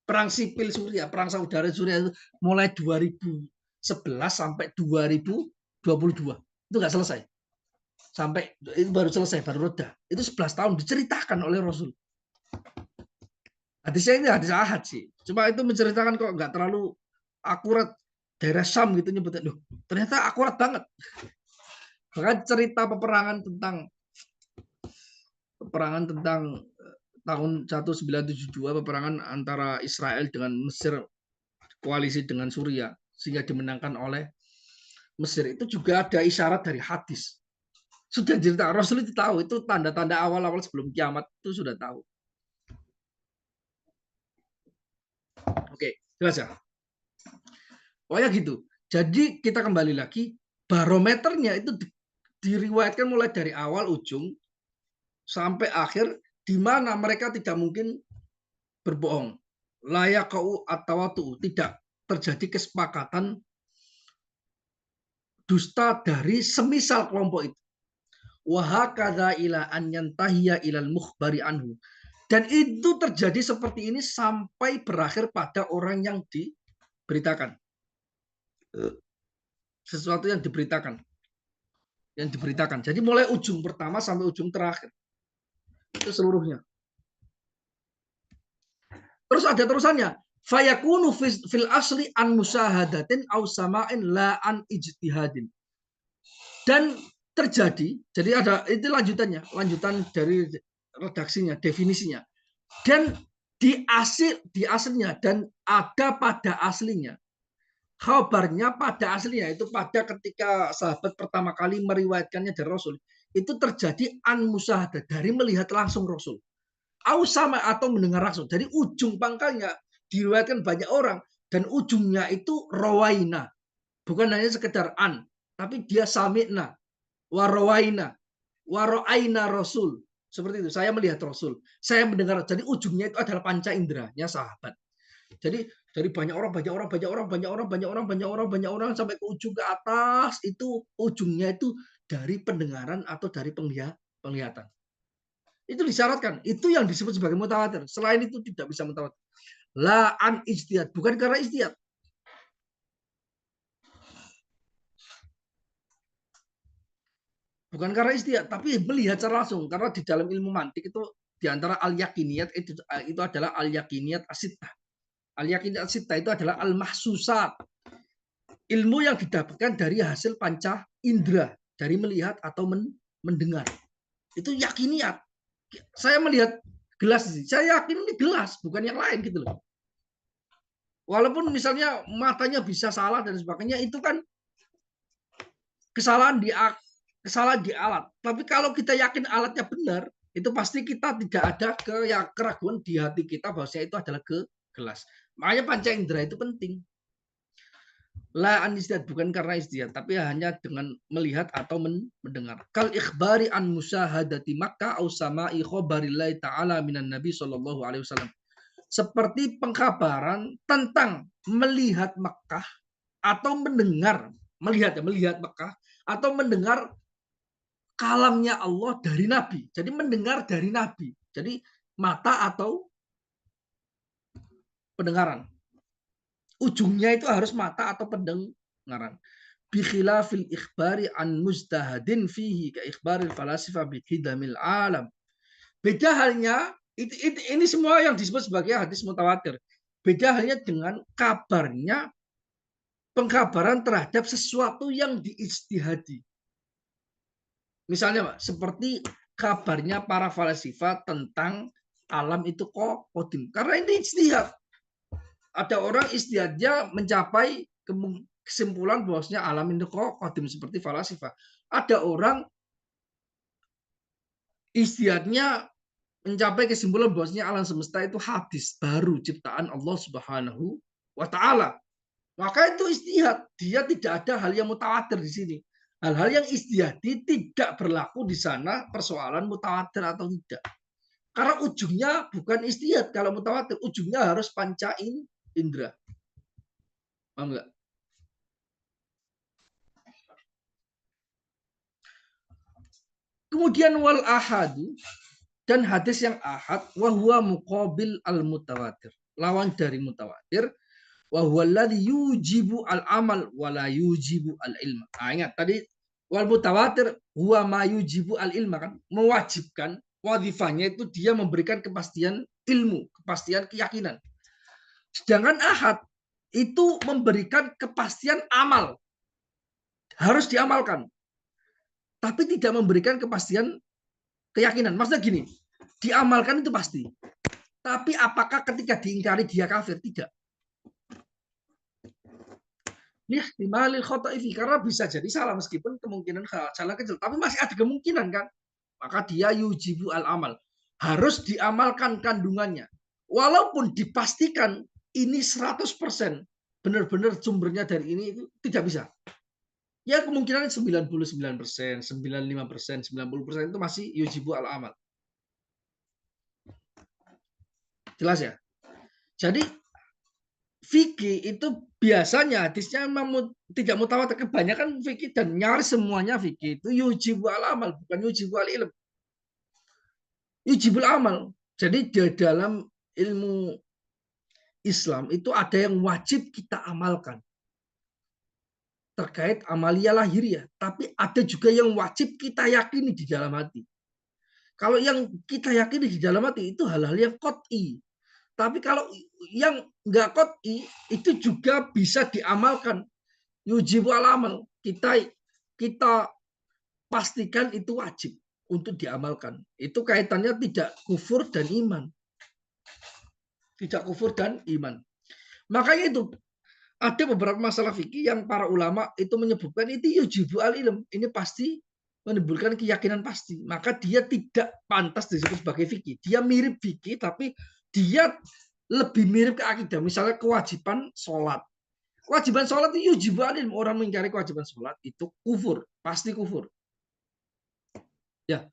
[SPEAKER 1] Perang sipil Suriah, perang saudara Suriah itu mulai 2011 sampai 2022. Itu nggak selesai. Sampai itu baru selesai, baru reda. Itu 11 tahun diceritakan oleh Rasul. Hadisnya ini hadis ahad sih. Cuma itu menceritakan kok nggak terlalu akurat. Daerah Syam gitu nyebutnya. Loh, ternyata akurat banget. Bahkan cerita peperangan tentang tahun 1972, peperangan antara Israel dengan Mesir, koalisi dengan Suriah, sehingga dimenangkan oleh Mesir, itu juga ada isyarat dari hadis. Sudah cerita, Rasul itu tahu, itu tanda-tanda awal-awal sebelum kiamat itu sudah tahu. Oke, jelas ya? Pokoknya gitu. Jadi kita kembali lagi, barometernya itu diriwayatkan mulai dari awal ujung sampai akhir, di mana mereka tidak mungkin berbohong. Layak kau atau tidak terjadi kesepakatan dusta dari semisal kelompok itu. Wahakadha ila an yantahiya ilal mukhbari anhu. Dan itu terjadi seperti ini sampai berakhir pada orang yang diberitakan. Sesuatu yang diberitakan. Yang diberitakan. Jadi mulai ujung pertama sampai ujung terakhir. Itu seluruhnya. Terus ada terusannya. Fayakunu fil asli an musahadatin au sama'in la an ijtihadin. Dan terjadi, jadi ada itu lanjutannya, lanjutan dari redaksinya, definisinya. Dan di aslinya dan ada pada aslinya. Khabarnya pada aslinya itu pada ketika sahabat pertama kali meriwayatkannya dari Rasul, itu terjadi an musahada, dari melihat langsung Rasul. Au sama atau mendengar langsung. Jadi ujung pangkalnya diriwayatkan banyak orang dan ujungnya itu rawaina. Bukan hanya sekedar an, tapi dia sami'na, warawaina, waroaina Rasul. Seperti itu. Saya melihat Rasul. Saya mendengar. Jadi ujungnya itu adalah panca inderanya sahabat. Jadi dari banyak orang sampai ke ujung ke atas, itu ujungnya itu dari pendengaran atau dari penglihatan. Itu disyaratkan. Itu yang disebut sebagai mutawatir. Selain itu tidak bisa mutawatir. La an ijtihad, bukan karena ijtihad. Bukan karena ijtihad, tapi melihat secara langsung. Karena di dalam ilmu mantik itu di antara al-yakiniyat itu adalah al-yakiniyat as-sittah. Al-yakiniyat as-sittah itu adalah al-mahsusat. Ilmu yang didapatkan dari hasil panca indera, dari melihat atau mendengar. Itu yakiniyat. Saya melihat gelas, saya yakin ini gelas, bukan yang lain gitu loh. Walaupun misalnya matanya bisa salah dan sebagainya, itu kan kesalahan di alat. Tapi kalau kita yakin alatnya benar, itu pasti kita tidak ada keraguan di hati kita bahwasanya itu adalah gelas. Makanya panca indera itu penting. La an istihad, bukan karena istihad, tapi hanya dengan melihat atau mendengar. Kal ikhbari an musahadati Makkah au sama'i khabarillahi ta'ala minan Nabi sallallahu alaihi wasallam. Seperti pengkabaran tentang melihat Makkah atau mendengar, melihat Makkah atau mendengar kalamnya Allah dari Nabi. Jadi mendengar dari Nabi. Jadi mata atau pendengaran. Ujungnya itu harus mata atau pendengaran. Bikhilafil ikhbari an mustahadin fihi ka ikhbaril falasifa biqidamil alam. Beda halnya, ini semua yang disebut sebagai hadis mutawatir. Beda halnya dengan kabarnya, pengkabaran terhadap sesuatu yang diijtihadi. Misalnya, Pak, seperti kabarnya para falasifa tentang alam itu kodim. Karena ini ijtihad. Ada orang ijtihadnya mencapai kesimpulan bahwasanya alam itu kodim seperti falasifa. Ada orang ijtihadnya mencapai kesimpulan bahwasanya alam semesta itu hadis baru ciptaan Allah Subhanahu wa taala. Maka itu ijtihad, dia tidak ada hal yang mutawatir di sini. Hal-hal yang ijtihadi tidak berlaku di sana persoalan mutawatir atau tidak. Karena ujungnya bukan ijtihad kalau mutawatir, ujungnya harus panca indera. Paham enggak? Kemudian wal ahadu, Dan hadis yang ahad wa huwa muqabil al mutawatir. Lawan dari mutawatir wa huwa alladhi yujibu al amal wa la yujibu al ilma. Nah, ingat tadi wal mutawatir huwa ma yujibu al ilma, kan mewajibkan, wadifahnya itu dia memberikan kepastian ilmu, kepastian keyakinan. Sedangkan ahad itu memberikan kepastian amal, harus diamalkan, tapi tidak memberikan kepastian keyakinan. Maksudnya gini, diamalkan itu pasti, tapi apakah ketika diingkari dia kafir? Tidak. Lihtimalil khoto'ifi, karena bisa jadi salah meskipun kemungkinan salah kecil, tapi masih ada kemungkinan kan. Maka dia yujibu al amal, harus diamalkan kandungannya. Walaupun dipastikan ini 100% benar-benar sumbernya dari ini, itu tidak bisa. Ya kemungkinan 99%, 95%, 90% itu masih yujibu al amal. Jelas ya? Jadi fikih itu biasanya hadisnya memang tidak mutawatir, kebanyakan fikih dan nyaris semuanya fikih itu yujibu al amal, bukan yujibu al ilm. Yujibul amal. Jadi di dalam ilmu Islam itu ada yang wajib kita amalkan terkait amalia lahiriah, tapi ada juga yang wajib kita yakini di dalam hati. Kalau yang kita yakini di dalam hati itu hal-hal yang qot'i. Tapi kalau yang nggak qot'i itu juga bisa diamalkan. Yujibu al-amal. Kita pastikan itu wajib untuk diamalkan. Itu kaitannya tidak kufur dan iman. Tidak kufur dan iman. Makanya itu ada beberapa masalah fikih yang para ulama itu menyebutkan itu yujibu al-ilm. Ini pasti menimbulkan keyakinan pasti. Maka dia tidak pantas disebut sebagai fikih. Dia mirip fikih tapi dia lebih mirip ke akidah. Misalnya kewajiban sholat. Kewajiban sholat itu yujibu al-ilm. Orang mengingkari kewajiban sholat itu kufur. Pasti kufur. Ya,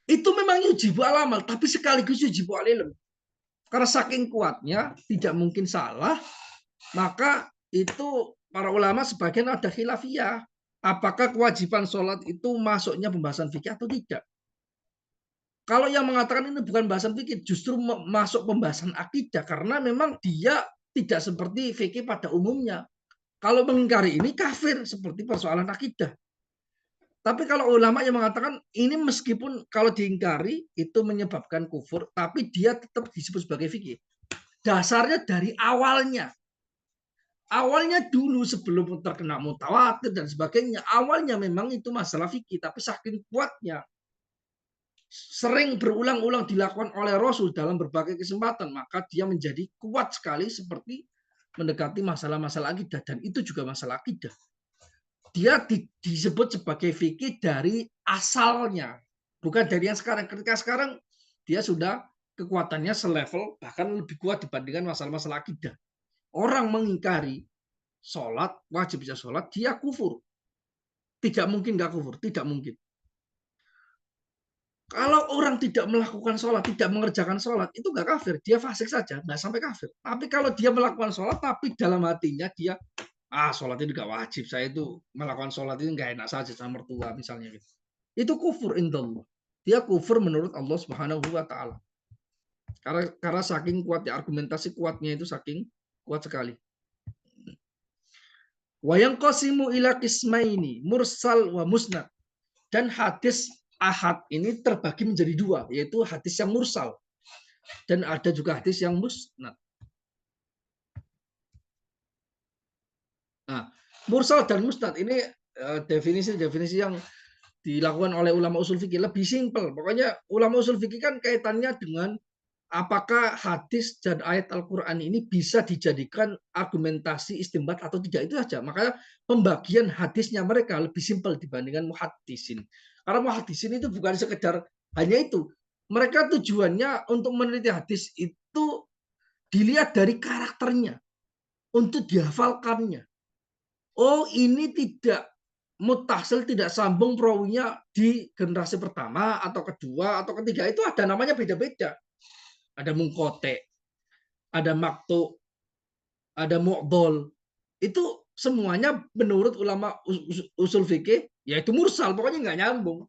[SPEAKER 1] itu memang yujibu al-amal, tapi sekaligus yujibu al-ilm. Karena saking kuatnya tidak mungkin salah, maka itu para ulama sebagian ada khilafiyah. Apakah kewajiban sholat itu masuknya pembahasan fikih atau tidak? Kalau yang mengatakan ini bukan pembahasan fikih, justru masuk pembahasan akidah, karena memang dia tidak seperti fikih pada umumnya. Kalau mengingkari ini kafir, seperti persoalan akidah. Tapi kalau ulama yang mengatakan ini meskipun kalau diingkari itu menyebabkan kufur, tapi dia tetap disebut sebagai fikih. Dasarnya dari awalnya. Awalnya dulu sebelum terkena mutawatir dan sebagainya, awalnya memang itu masalah fikih, tapi saking kuatnya sering berulang-ulang dilakukan oleh Rasul dalam berbagai kesempatan, maka dia menjadi kuat sekali seperti mendekati masalah-masalah akidah, dan itu juga masalah akidah. Dia disebut sebagai fikih dari asalnya, bukan dari yang sekarang. Ketika sekarang dia sudah kekuatannya selevel, bahkan lebih kuat dibandingkan masalah-masalah akidah. Orang mengingkari sholat, wajib bisa sholat, dia kufur. Tidak mungkin nggak kufur, tidak mungkin. Kalau orang tidak melakukan sholat, tidak mengerjakan sholat, itu nggak kafir, dia fasik saja, nggak sampai kafir. Tapi kalau dia melakukan sholat, tapi dalam hatinya dia sholat itu gak wajib, saya itu melakukan sholat itu gak enak saja sama mertua misalnya gitu. Itu kufur indallah. Dia kufur menurut Allah Subhanahu wa taala. Karena saking kuatnya argumentasi, kuatnya itu saking kuat sekali. Wa yanqasimu ila qismaini mursal wa musnad. Dan hadis ahad ini terbagi menjadi dua, yaitu hadis yang mursal dan ada juga hadis yang musnad. Nah, mursal dan musnad ini definisi-definisi yang dilakukan oleh ulama usul fikih lebih simpel. Pokoknya ulama usul fikih kan kaitannya dengan apakah hadis dan ayat Al-Quran ini bisa dijadikan argumentasi istinbat atau tidak, itu saja. Makanya pembagian hadisnya mereka lebih simpel dibandingkan muhaddisin. Karena muhaddisin itu bukan sekedar hanya itu. Mereka tujuannya untuk meneliti hadis itu dilihat dari karakternya, untuk dihafalkannya. Oh, ini tidak mutasil, tidak sambung perawinya di generasi pertama atau kedua atau ketiga, itu ada namanya beda-beda. Ada mungkote, ada maktu, ada mu'dol. Itu semuanya menurut ulama usul fikih yaitu mursal, pokoknya nggak nyambung.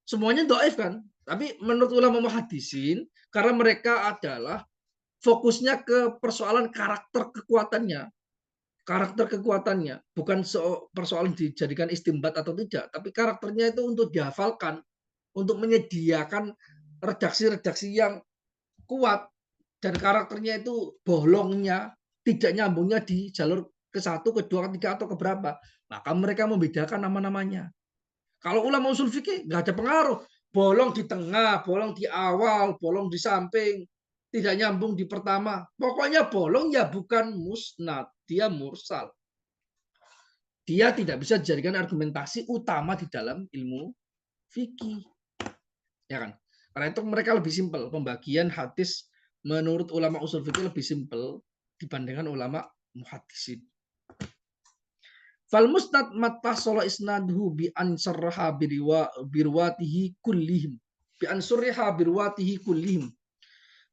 [SPEAKER 1] Semuanya dhaif kan, Tapi menurut ulama muhaddisin, karena mereka adalah fokusnya ke persoalan karakter kekuatannya, bukan persoalan dijadikan istimbat atau tidak, tapi karakternya itu untuk dihafalkan, untuk menyediakan redaksi-redaksi yang kuat dan karakternya itu bolongnya, tidak nyambungnya di jalur ke satu, kedua, ketiga atau keberapa, maka mereka membedakan nama-namanya. Kalau ulama usul fikih nggak ada pengaruh, bolong di tengah, bolong di awal, bolong di samping, tidak nyambung di pertama. Pokoknya bolong ya bukan musnad, dia mursal. Dia tidak bisa dijadikan argumentasi utama di dalam ilmu fikih, ya kan? Karena itu mereka lebih simpel, pembagian hadis menurut ulama usul fikih lebih simpel dibandingkan ulama muhaddisin. Fal musnad mattasala isnaduhu bi ansarha birwatihi kullihim. Bi ansurha birwatihi kullihim.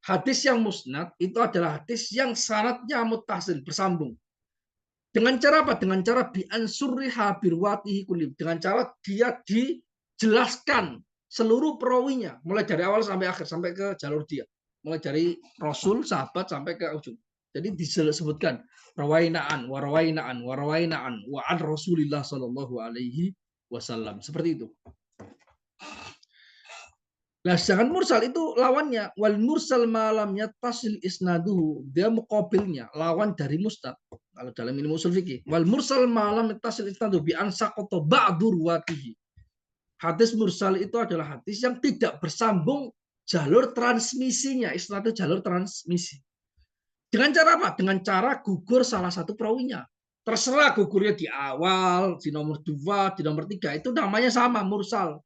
[SPEAKER 1] Hadis yang musnad itu adalah hadis yang sanadnya muttasil, bersambung. Dengan cara apa? Dengan cara bi ansurha birwatihi kullihim. Dengan cara dia dijelaskan seluruh perawinya, mulai dari awal sampai akhir, sampai ke jalur dia. Mulai dari Rasul, sahabat, sampai ke ujung. Jadi disebutkan rawainaan, warawainaan, warawainaan, wa an Rasulillah Shallallahu Alaihi Wasallam. Seperti itu. Nah, sedangkan mursal itu lawannya. Wal mursal malamnya tasil isnaduhu. Dia muqabilnya, lawan dari mustad. Kalau dalam ilmu usul fikih. Wal mursal malam tasil isnaduhu bi an saqata ba'du ruwatihi. Hadis mursal itu adalah hadis yang tidak bersambung jalur transmisinya. Istilah itu jalur transmisi. Dengan cara apa? Dengan cara gugur salah satu perawinya. Terserah gugurnya di awal, di nomor 2, di nomor 3. Itu namanya sama, mursal.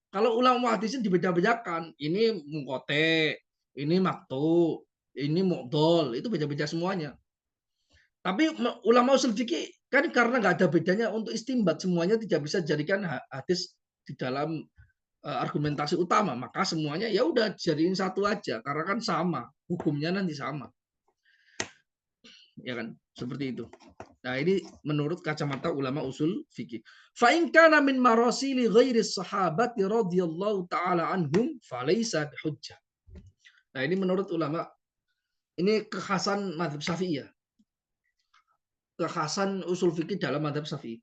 [SPEAKER 1] Kalau ulama hadisin dibeda-bedakan. Ini mungkote, ini maktu, ini mu'dol. Itu beda-beda semuanya. Tapi ulama usul fikih kan karena nggak ada bedanya untuk istimbat. Semuanya tidak bisa dijadikan hadis di dalam argumentasi utama. Maka semuanya ya udah jadiin satu aja. Karena kan sama. Hukumnya nanti sama. Ya kan, seperti itu. Nah, ini menurut kacamata ulama usul fikih. Fa in kana min marasili ghairi sahabati radhiyallahu taala anhum falaysa bihujjah. Nah, ini menurut ulama, ini kekhasan mazhab Syafi'i ya. Kekhasan usul fikih dalam mazhab Syafi'i.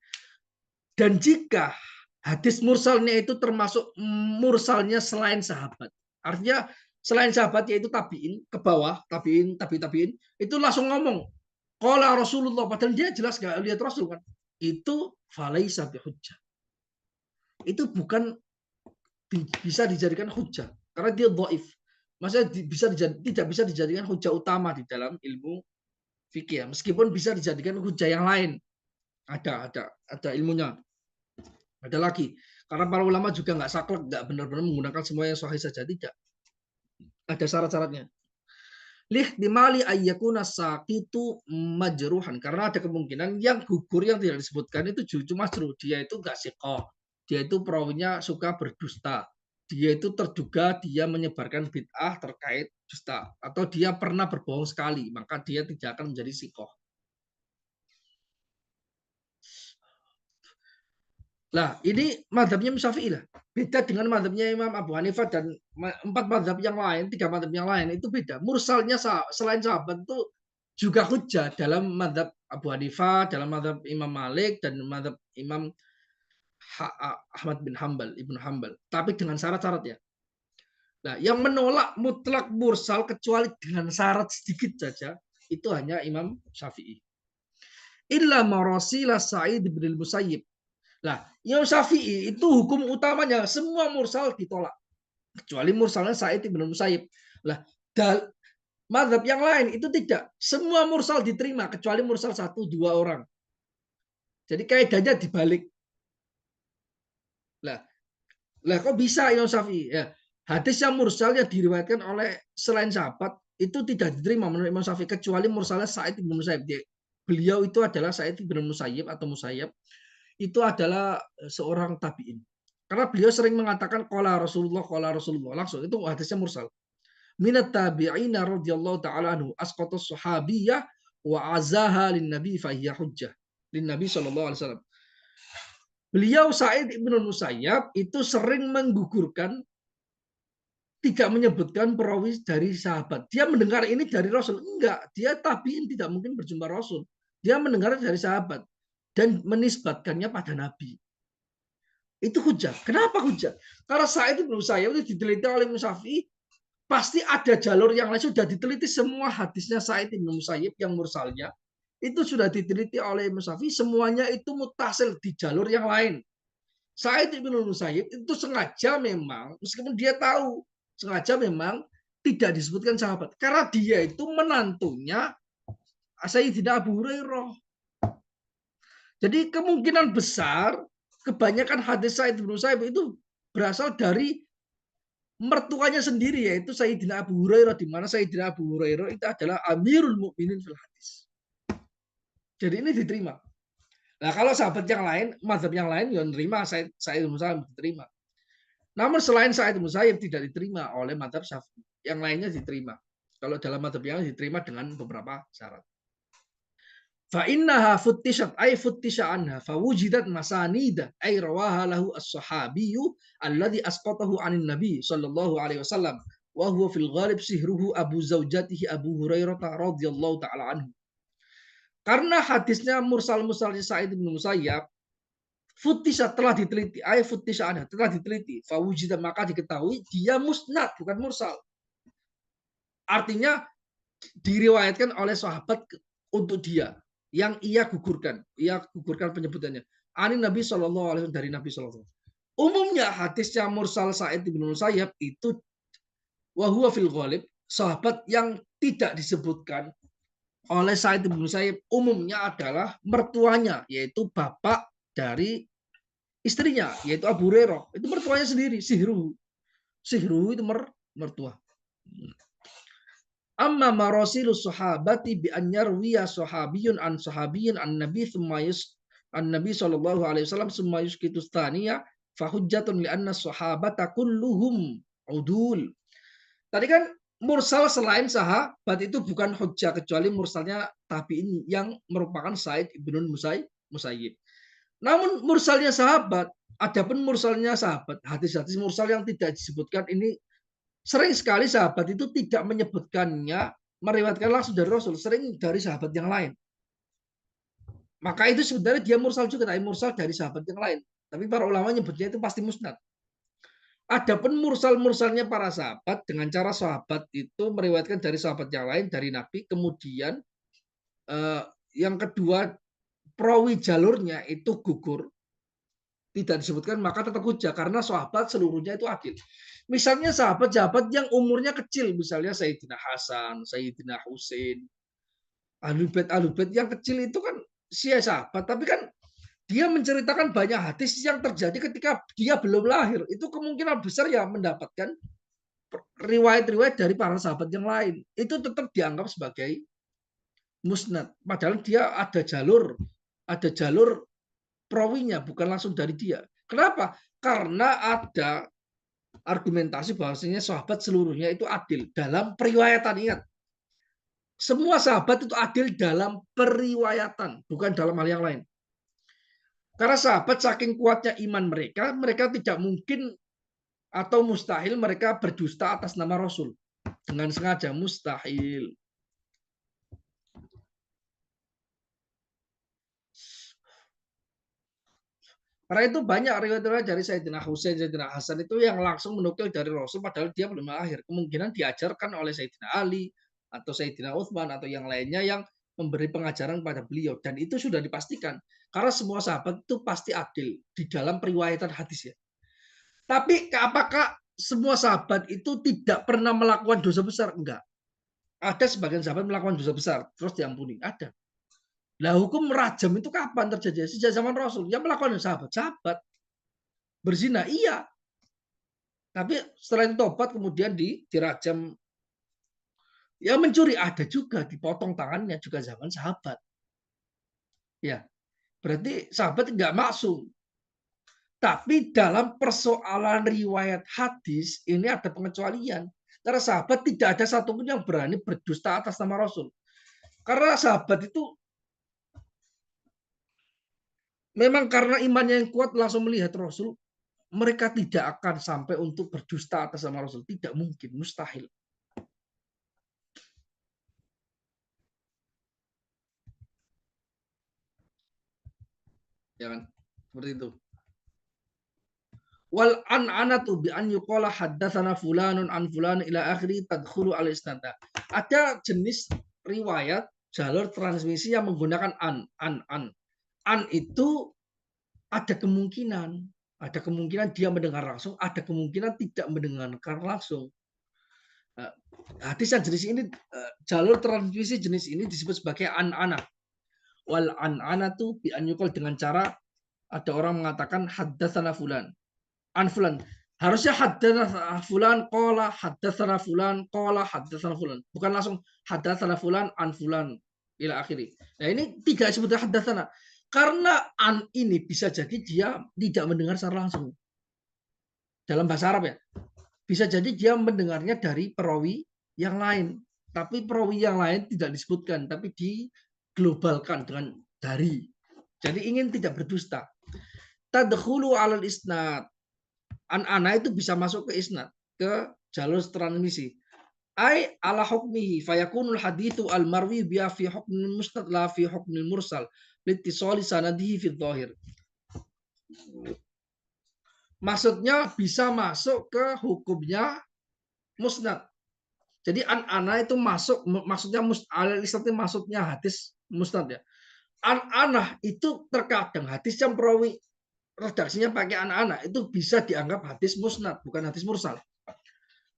[SPEAKER 1] Dan jika hadis mursalnya itu termasuk mursalnya selain sahabat. Artinya selain sahabat yaitu tabi'in ke bawah, tabi'in, itu langsung ngomong qala Rasulullah, padahal dia jelas nggak lihat Rasul kan. Itu falaisa bihujjah. Itu bukan bisa dijadikan hujjah karena dia dhaif. Maksudnya tidak bisa dijadikan hujjah utama di dalam ilmu fikih ya. Meskipun bisa dijadikan hujjah yang lain. Ada ilmunya. Ada lagi. Karena para ulama juga nggak saklek, nggak benar-benar menggunakan semua yang sahih saja, tidak. Ada syarat-syaratnya. Lihtimali ayyakuna saqitu majruhan, karena ada kemungkinan yang gugur yang tidak disebutkan itu cuma majruh, dia itu enggak siqah, dia itu perawinya suka berdusta, dia itu terduga dia menyebarkan bid'ah terkait dusta, atau dia pernah berbohong sekali, maka dia tidak akan menjadi siqah. Nah, ini madhabnya Syafi'i lah. Beda dengan madhabnya Imam Abu Hanifah dan 4 madhab yang lain, 3 madhab yang lain itu beda. Mursalnya selain sahabat itu juga hujjah dalam madhab Abu Hanifah, dalam madhab Imam Malik, dan madhab Imam Ahmad bin Hambal, Ibnu Hambal. Tapi dengan syarat-syarat ya. Nah, yang menolak mutlak mursal kecuali dengan syarat sedikit saja, itu hanya Imam Syafi'i. Illa marasila Sa'id bin Musayyib. Nah, Imam Syafi'i itu hukum utamanya semua mursal ditolak. Kecuali mursalnya Sa'id bin Musayyib. Lah, mazhab yang lain itu tidak. Semua mursal diterima kecuali mursal 1-2 orang. Jadi kaidahnya dibalik. Lah kok bisa Imam Syafi'i? Ya, hadis yang mursalnya diriwayatkan oleh selain sahabat itu tidak diterima menurut Imam Syafi'i kecuali mursalnya Sa'id bin Musayyib. Beliau itu adalah Sa'id bin Musayyib atau Musayyib. Itu adalah seorang tabi'in. Karena beliau sering mengatakan qala Rasulullah langsung itu hadisnya mursal. Minat tabi'ina radhiyallahu taala anhu asqatus sahabiyyah wa azaha lin nabi fa hiya hujjah. Lin nabi sallallahu alaihi wasallam. Beliau Sa'id bin Musayyab itu sering menggugurkan tidak menyebutkan perawi dari sahabat. Dia mendengar ini dari Rasul. Enggak, dia tabiin, tidak mungkin berjumpa Rasul. Dia mendengar dari sahabat dan menisbatkannya pada Nabi. Itu hujah. Kenapa hujah? Karena saat itu menurut saya itu diteliti oleh Musyafi'i, pasti ada jalur yang lain, sudah diteliti semua hadisnya Sa'id bin Musayyib yang mursalnya itu sudah diteliti oleh Musyafi'i, semuanya itu mutasil di jalur yang lain. Sa'id bin Musayyib itu sengaja memang, meskipun dia tahu sengaja memang tidak disebutkan sahabat, karena dia itu menantunya Sayyidina Abu Hurairah. Jadi kemungkinan besar kebanyakan hadis Sa'id bin Musayyib itu berasal dari mertuanya sendiri, yaitu Sayyidina Abu Hurairah, di mana Sayyidina Abu Hurairah itu adalah Amirul Mukminin fil hadis. Jadi ini diterima. Nah, kalau sahabat yang lain, mazhab yang lain yang menerima Sa'id bin Musayyib diterima. Namun selain Sa'id bin Musayyib tidak diterima oleh mazhab Syafi'i. Yang lainnya diterima. Kalau dalam mazhab yang lain diterima dengan beberapa syarat. Fa innaha futtishat ay futtisha anha fa wujidat masanida ay rawaha lahu as-sahabiyyu alladhi asqatahu 'anin nabi sallallahu alaihi wasallam wa huwa fil ghalib sihruhu abu zaujatihi Abu Hurairah radhiyallahu taala anhu. Karena hadisnya mursal-mursalnya Sa'id bin Musayyab, futtisha telah diteliti, ay futtisha anha telah diteliti, fa wujidat maka diketahui dia musnad bukan mursal. Artinya diriwayatkan oleh sahabat untuk dia yang ia gugurkan penyebutannya. Ani Nabi Shallallahu Alaihi Wasallam, dari Nabi Shallallahu Alaihi Wasallam. Umumnya hadisnya mursal Sa'id bin Musayyab itu wahwa fil ghalib, sahabat yang tidak disebutkan oleh Sa'id bin Musayyab umumnya adalah mertuanya, yaitu bapak dari istrinya, yaitu Abu Hurairah. Itu mertuanya sendiri, Sihru itu mertua. Amma marasilus sahabati bi an yarwiya sahabiyun an sahabiyyin an nabi an nabi sallallahu alaihi wasallam summa yuskitu tsaniya fa hujjatun li anna sahabata kulluhum udul. Tadi kan mursal selain sahabat itu bukan hujjah kecuali mursalnya tabi'in yang merupakan Sa'id bin Musayyib. Namun mursalnya sahabat, adapun mursalnya sahabat, hadis-hadis mursal yang tidak disebutkan ini sering sekali sahabat itu tidak menyebutkannya, meriwayatkan langsung dari Rasul, sering dari sahabat yang lain. Maka itu sebenarnya dia mursal juga, tapi mursal dari sahabat yang lain. Tapi para ulama nyebutnya itu pasti musnad. Adapun mursal-mursalnya para sahabat dengan cara sahabat itu meriwayatkan dari sahabat yang lain, dari Nabi, kemudian yang kedua perawi jalurnya itu gugur, tidak disebutkan, maka tetap hujah karena sahabat seluruhnya itu adil. Misalnya sahabat-sahabat yang umurnya kecil, misalnya Sayyidina Hasan, Sayyidina Husain, Ahlul Bait yang kecil itu kan sahabat, tapi kan dia menceritakan banyak hadis yang terjadi ketika dia belum lahir. Itu kemungkinan besar ya mendapatkan riwayat-riwayat dari para sahabat yang lain. Itu tetap dianggap sebagai musnad. Padahal dia ada jalur perawinya, bukan langsung dari dia. Kenapa? Karena ada argumentasi bahwasanya sahabat seluruhnya itu adil dalam periwayatan. Ingat, semua sahabat itu adil dalam periwayatan, bukan dalam hal yang lain. Karena sahabat saking kuatnya iman mereka, mereka tidak mungkin atau mustahil mereka berdusta atas nama Rasul. Dengan sengaja, mustahil. Karena itu banyak riwayat-riwayat dari Sayyidina Husain, Sayyidina Hasan itu yang langsung menukil dari Rasul padahal dia belum lahir. Kemungkinan diajarkan oleh Sayyidina Ali atau Sayyidina Utsman atau yang lainnya yang memberi pengajaran pada beliau. Dan itu sudah dipastikan. Karena semua sahabat itu pasti adil di dalam periwayatan hadis ya. Tapi apakah semua sahabat itu tidak pernah melakukan dosa besar? Enggak. Ada sebagian sahabat melakukan dosa besar, terus diampuni. Ada. Lah hukum rajam itu kapan terjadi? Sejak zaman Rasul. Yang melakukan sahabat-sahabat. Berzina, iya. Tapi setelah itu tobat kemudian dirajam. Ya mencuri ada juga, dipotong tangannya juga zaman sahabat. Ya, berarti sahabat nggak maksum. Tapi dalam persoalan riwayat hadis ini ada pengecualian. Karena sahabat tidak ada satupun yang berani berdusta atas nama Rasul. Karena sahabat itu memang karena imannya yang kuat langsung melihat Rasul, mereka tidak akan sampai untuk berdusta atas nama Rasul. Tidak mungkin, mustahil. Ya kan? Seperti itu. Wal an'anatu bi an yuqala haddatsana fulanun an fulan ila akhiri tadkhulu al isnad. Ada jenis riwayat jalur transmisi yang menggunakan an itu ada kemungkinan dia mendengar langsung, ada kemungkinan tidak mendengarkan langsung. Hadis yang jenis ini, jalur transmisi jenis ini disebut sebagai an-ana. Wal an-ana itu bi'anyukol dengan cara ada orang mengatakan haddatsana fulan, an fulan. Harusnya haddatsana fulan qala haddatsana fulan qala haddatsana fulan. Bukan langsung haddatsana fulan an fulan ila akhiri. Nah, ini tidak disebut haddatsana. Karena an ini bisa jadi dia tidak mendengar secara langsung. Dalam bahasa Arab ya. Bisa jadi dia mendengarnya dari perawi yang lain. Tapi perawi yang lain tidak disebutkan, tapi diglobalkan dengan dari. Jadi ingin tidak berdusta. Tadkhulu alal isnad. An-ana itu bisa masuk ke isnad, ke jalur transmisi. Ai ala hukmihi fayakunul hadithu al marwi biya fi hukmil musnad la fi hukmil mursal litisali sanadihi fi dhahir. Maksudnya bisa masuk ke hukumnya musnad. Jadi an-ana itu masuk, maksudnya al-isnad itu maksudnya hadis musnad ya. An-ana itu terkadang hadis yang perawi redaksinya pakai an-ana itu bisa dianggap hadis musnad, bukan hadis mursal.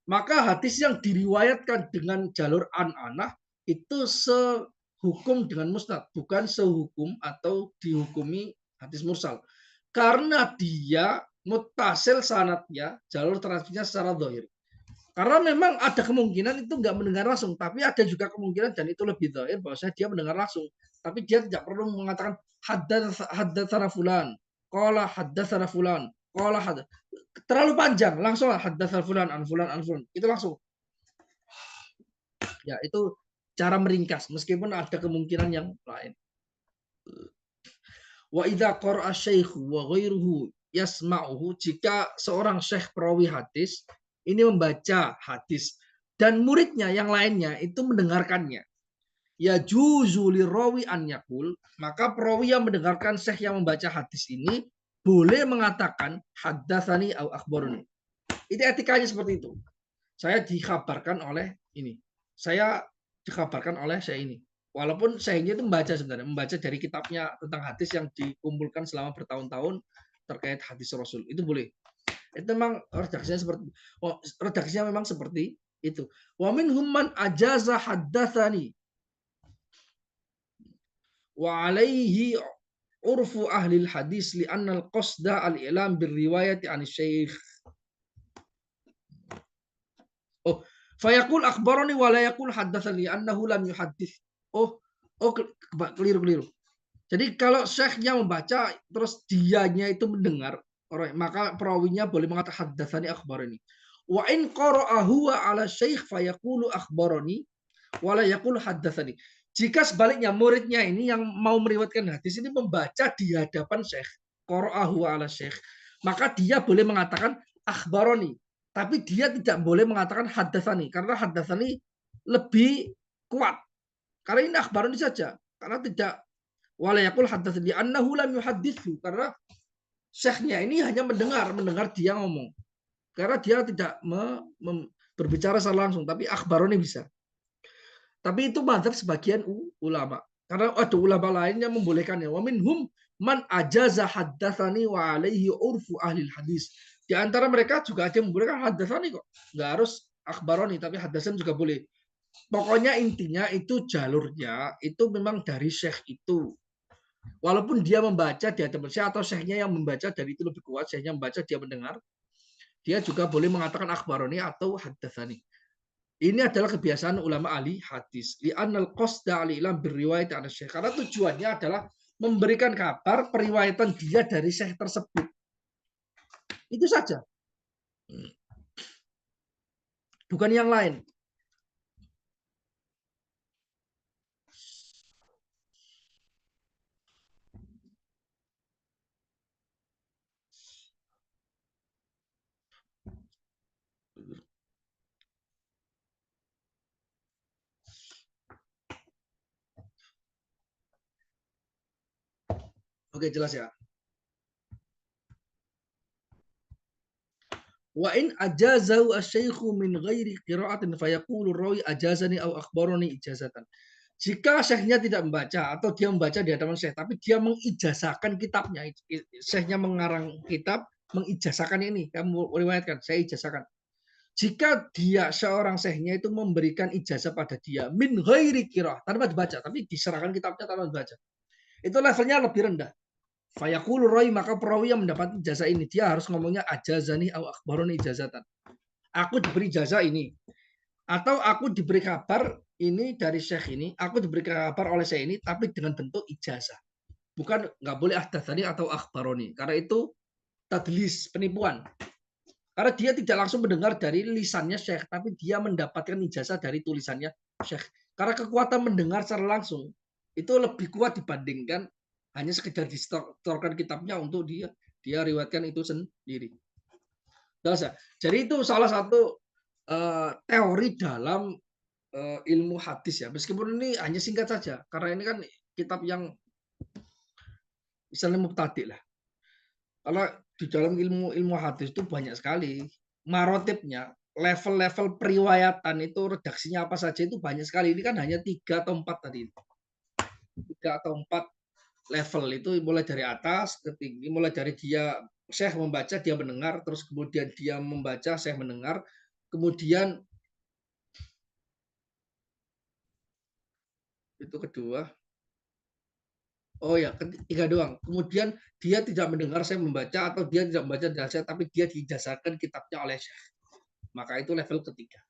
[SPEAKER 1] Maka hadis yang diriwayatkan dengan jalur an-ana itu sehukum dengan musnad, bukan sehukum atau dihukumi hadis mursal. Karena dia mutasil sanatnya, jalur transmisinya secara zahir. Karena memang ada kemungkinan itu nggak mendengar langsung, tapi ada juga kemungkinan dan itu lebih zahir bahwasanya dia mendengar langsung. Tapi dia tidak perlu mengatakan haddatsana fulan, qala haddatsana fulan, qala terlalu panjang, langsung haddatsana fulan an fulan an fulan. Itu langsung. Ya, itu cara meringkas meskipun ada kemungkinan yang lain. Wa idza qara'a syaikhu wa ghairuhu yasma'uhu, jika seorang syekh perawi hadis ini membaca hadis dan muridnya yang lainnya itu mendengarkannya, ya juzu lirawi an yakul, maka perawi yang mendengarkan syekh yang membaca hadis ini boleh mengatakan haddatsani au akhbaruni. Itu etikanya seperti itu. Saya dikabarkan oleh ini. Saya dikabarkan oleh saya ini. Walaupun sayangnya itu membaca sebenarnya, membaca dari kitabnya tentang hadis yang dikumpulkan selama bertahun-tahun terkait hadis Rasul. Itu boleh. Itu memang redaksinya seperti, redaksinya memang seperti itu. Wa minhum man ajaza haddatsani wa alaihi urfu ahli hadis li anna al-qasda al-i'lam bir riwayati an syekh. Oh, fayaqul akhbarani wa la yaqul haddatsani annahu lam yuhaddits. Oh, oh keliru. Jadi kalau syekhnya membaca terus dianya itu mendengar, maka perawinya boleh mengatakan haddatsani akhbarani. Wa in qara'ahu ala syekh fayaqulu akhbarani wa la yaqul haddatsani. Jika sebaliknya muridnya ini yang mau meriwayatkan hadis ini membaca di hadapan syekh, qara'ahu ala syekh, maka dia boleh mengatakan akhbarani, tapi dia tidak boleh mengatakan haddatsani karena haddatsani lebih kuat. Karena ini akhbarani saja, karena tidak wala yaqul haddatsani annahu lam yuhadditsu, karena syekhnya ini hanya mendengar dia ngomong. Karena dia tidak berbicara secara langsung, tapi akhbaroni bisa. Tapi itu madzhab sebagian ulama. Karena ada ulama lain yang membolehkannya. Wa minhum man ajaza haddatsani wa alaihi urfu ahli hadis. Di antara mereka juga ada yang membolehkan haddatsani kok. Enggak harus akhbaroni, tapi haddatsan juga boleh. Pokoknya intinya itu jalurnya itu memang dari syekh itu. Walaupun dia membaca di hadapan syekh atau syekhnya yang membaca dan itu lebih kuat, syekhnya membaca dia mendengar, dia juga boleh mengatakan akhbaroni atau haddatsani. Ini adalah kebiasaan ulama ahli hadis. Li'annal qasda al-ilam birriwayat an syekh. Karena tujuannya adalah memberikan kabar periwayatan dia dari syekh tersebut. Itu saja. Bukan yang lain. Oke, jelas ya. Wa in ajazahu asy-syaikhu min ghairi qira'atin fayaqulu rawi ajazani aw akhbarani ijazatan. Jika syekhnya tidak membaca atau dia membaca di hadapan syekh tapi dia mengijazahkan kitabnya, syekhnya mengarang kitab, mengijazahkan ini, kamu riwayatkan, saya ijazahkan. Jika dia seorang syekhnya itu memberikan ijazah pada dia min ghairi qira'ah, tanpa dibaca, tapi diserahkan kitabnya tanpa dibaca. Itu levelnya lebih rendah. Fayaqulu rawi, maka perawi yang mendapat ijazah ini dia harus ngomongnya ajazani au akhbaroni ijazatan. Aku diberi ijazah ini atau aku diberi kabar ini dari syekh ini, aku diberi kabar oleh syekh ini tapi dengan bentuk ijazah. Bukan, nggak boleh ahdatsani atau akhbaroni karena itu tadlis, penipuan. Karena dia tidak langsung mendengar dari lisannya syekh tapi dia mendapatkan ijazah dari tulisannya syekh. Karena kekuatan mendengar secara langsung itu lebih kuat dibandingkan hanya sekedar disetorkan kitabnya untuk dia riwayatkan itu sendiri. Jadi itu salah satu teori dalam ilmu hadis ya. Meskipun ini hanya singkat saja karena ini kan kitab yang misalnya mubtadi lah. Kalau di dalam ilmu hadis itu banyak sekali marotipnya, level-level periwayatan itu redaksinya apa saja itu banyak sekali. Ini kan hanya 3 atau 4 tadi. 3 atau 4 level itu mulai dari atas ke tinggi, mulai dari dia syekh membaca, dia mendengar, terus kemudian dia membaca, syekh mendengar, kemudian itu kedua. Oh ya, ketiga doang. Kemudian dia tidak mendengar saya membaca atau dia tidak membaca dari saya, tapi dia dijazarkan kitabnya oleh syekh. Maka itu level ketiga.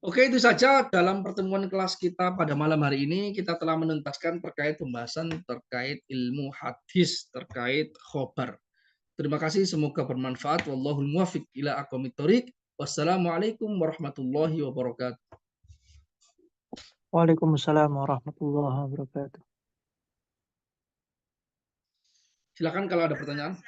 [SPEAKER 1] Oke, itu saja dalam pertemuan kelas kita pada malam hari ini. Kita telah menuntaskan terkait pembahasan terkait ilmu hadis, terkait khobar. Terima kasih, semoga bermanfaat. Wallahul muwaffiq ila aqwamit thoriq. Wassalamualaikum warahmatullahi wabarakatuh.
[SPEAKER 2] Waalaikumsalam warahmatullahi wabarakatuh.
[SPEAKER 1] Silakan kalau ada pertanyaan.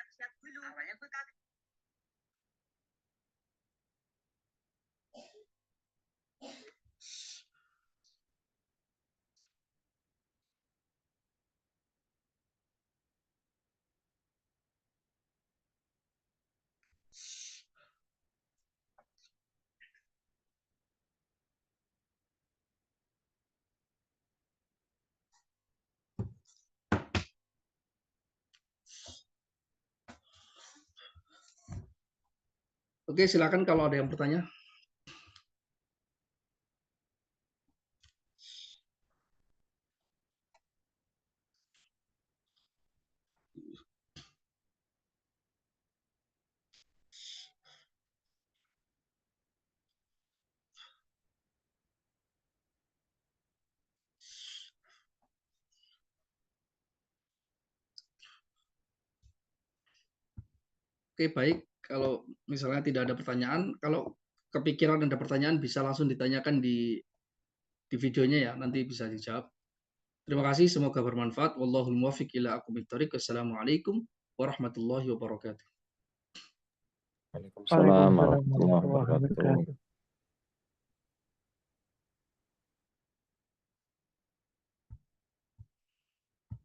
[SPEAKER 1] Oke, silakan kalau ada yang bertanya. Oke, baik. Kalau misalnya tidak ada pertanyaan, kalau kepikiran ada pertanyaan bisa langsung ditanyakan di videonya ya, nanti bisa dijawab. Terima kasih, semoga bermanfaat. Wallahul muwaffiq ila aqwamit thoriq. Wassalamualaikum warahmatullahi wabarakatuh.
[SPEAKER 3] Waalaikumsalam warahmatullahi
[SPEAKER 2] Waalaikumsalam warahmatullahi
[SPEAKER 3] wabarakatuh.
[SPEAKER 2] wabarakatuh.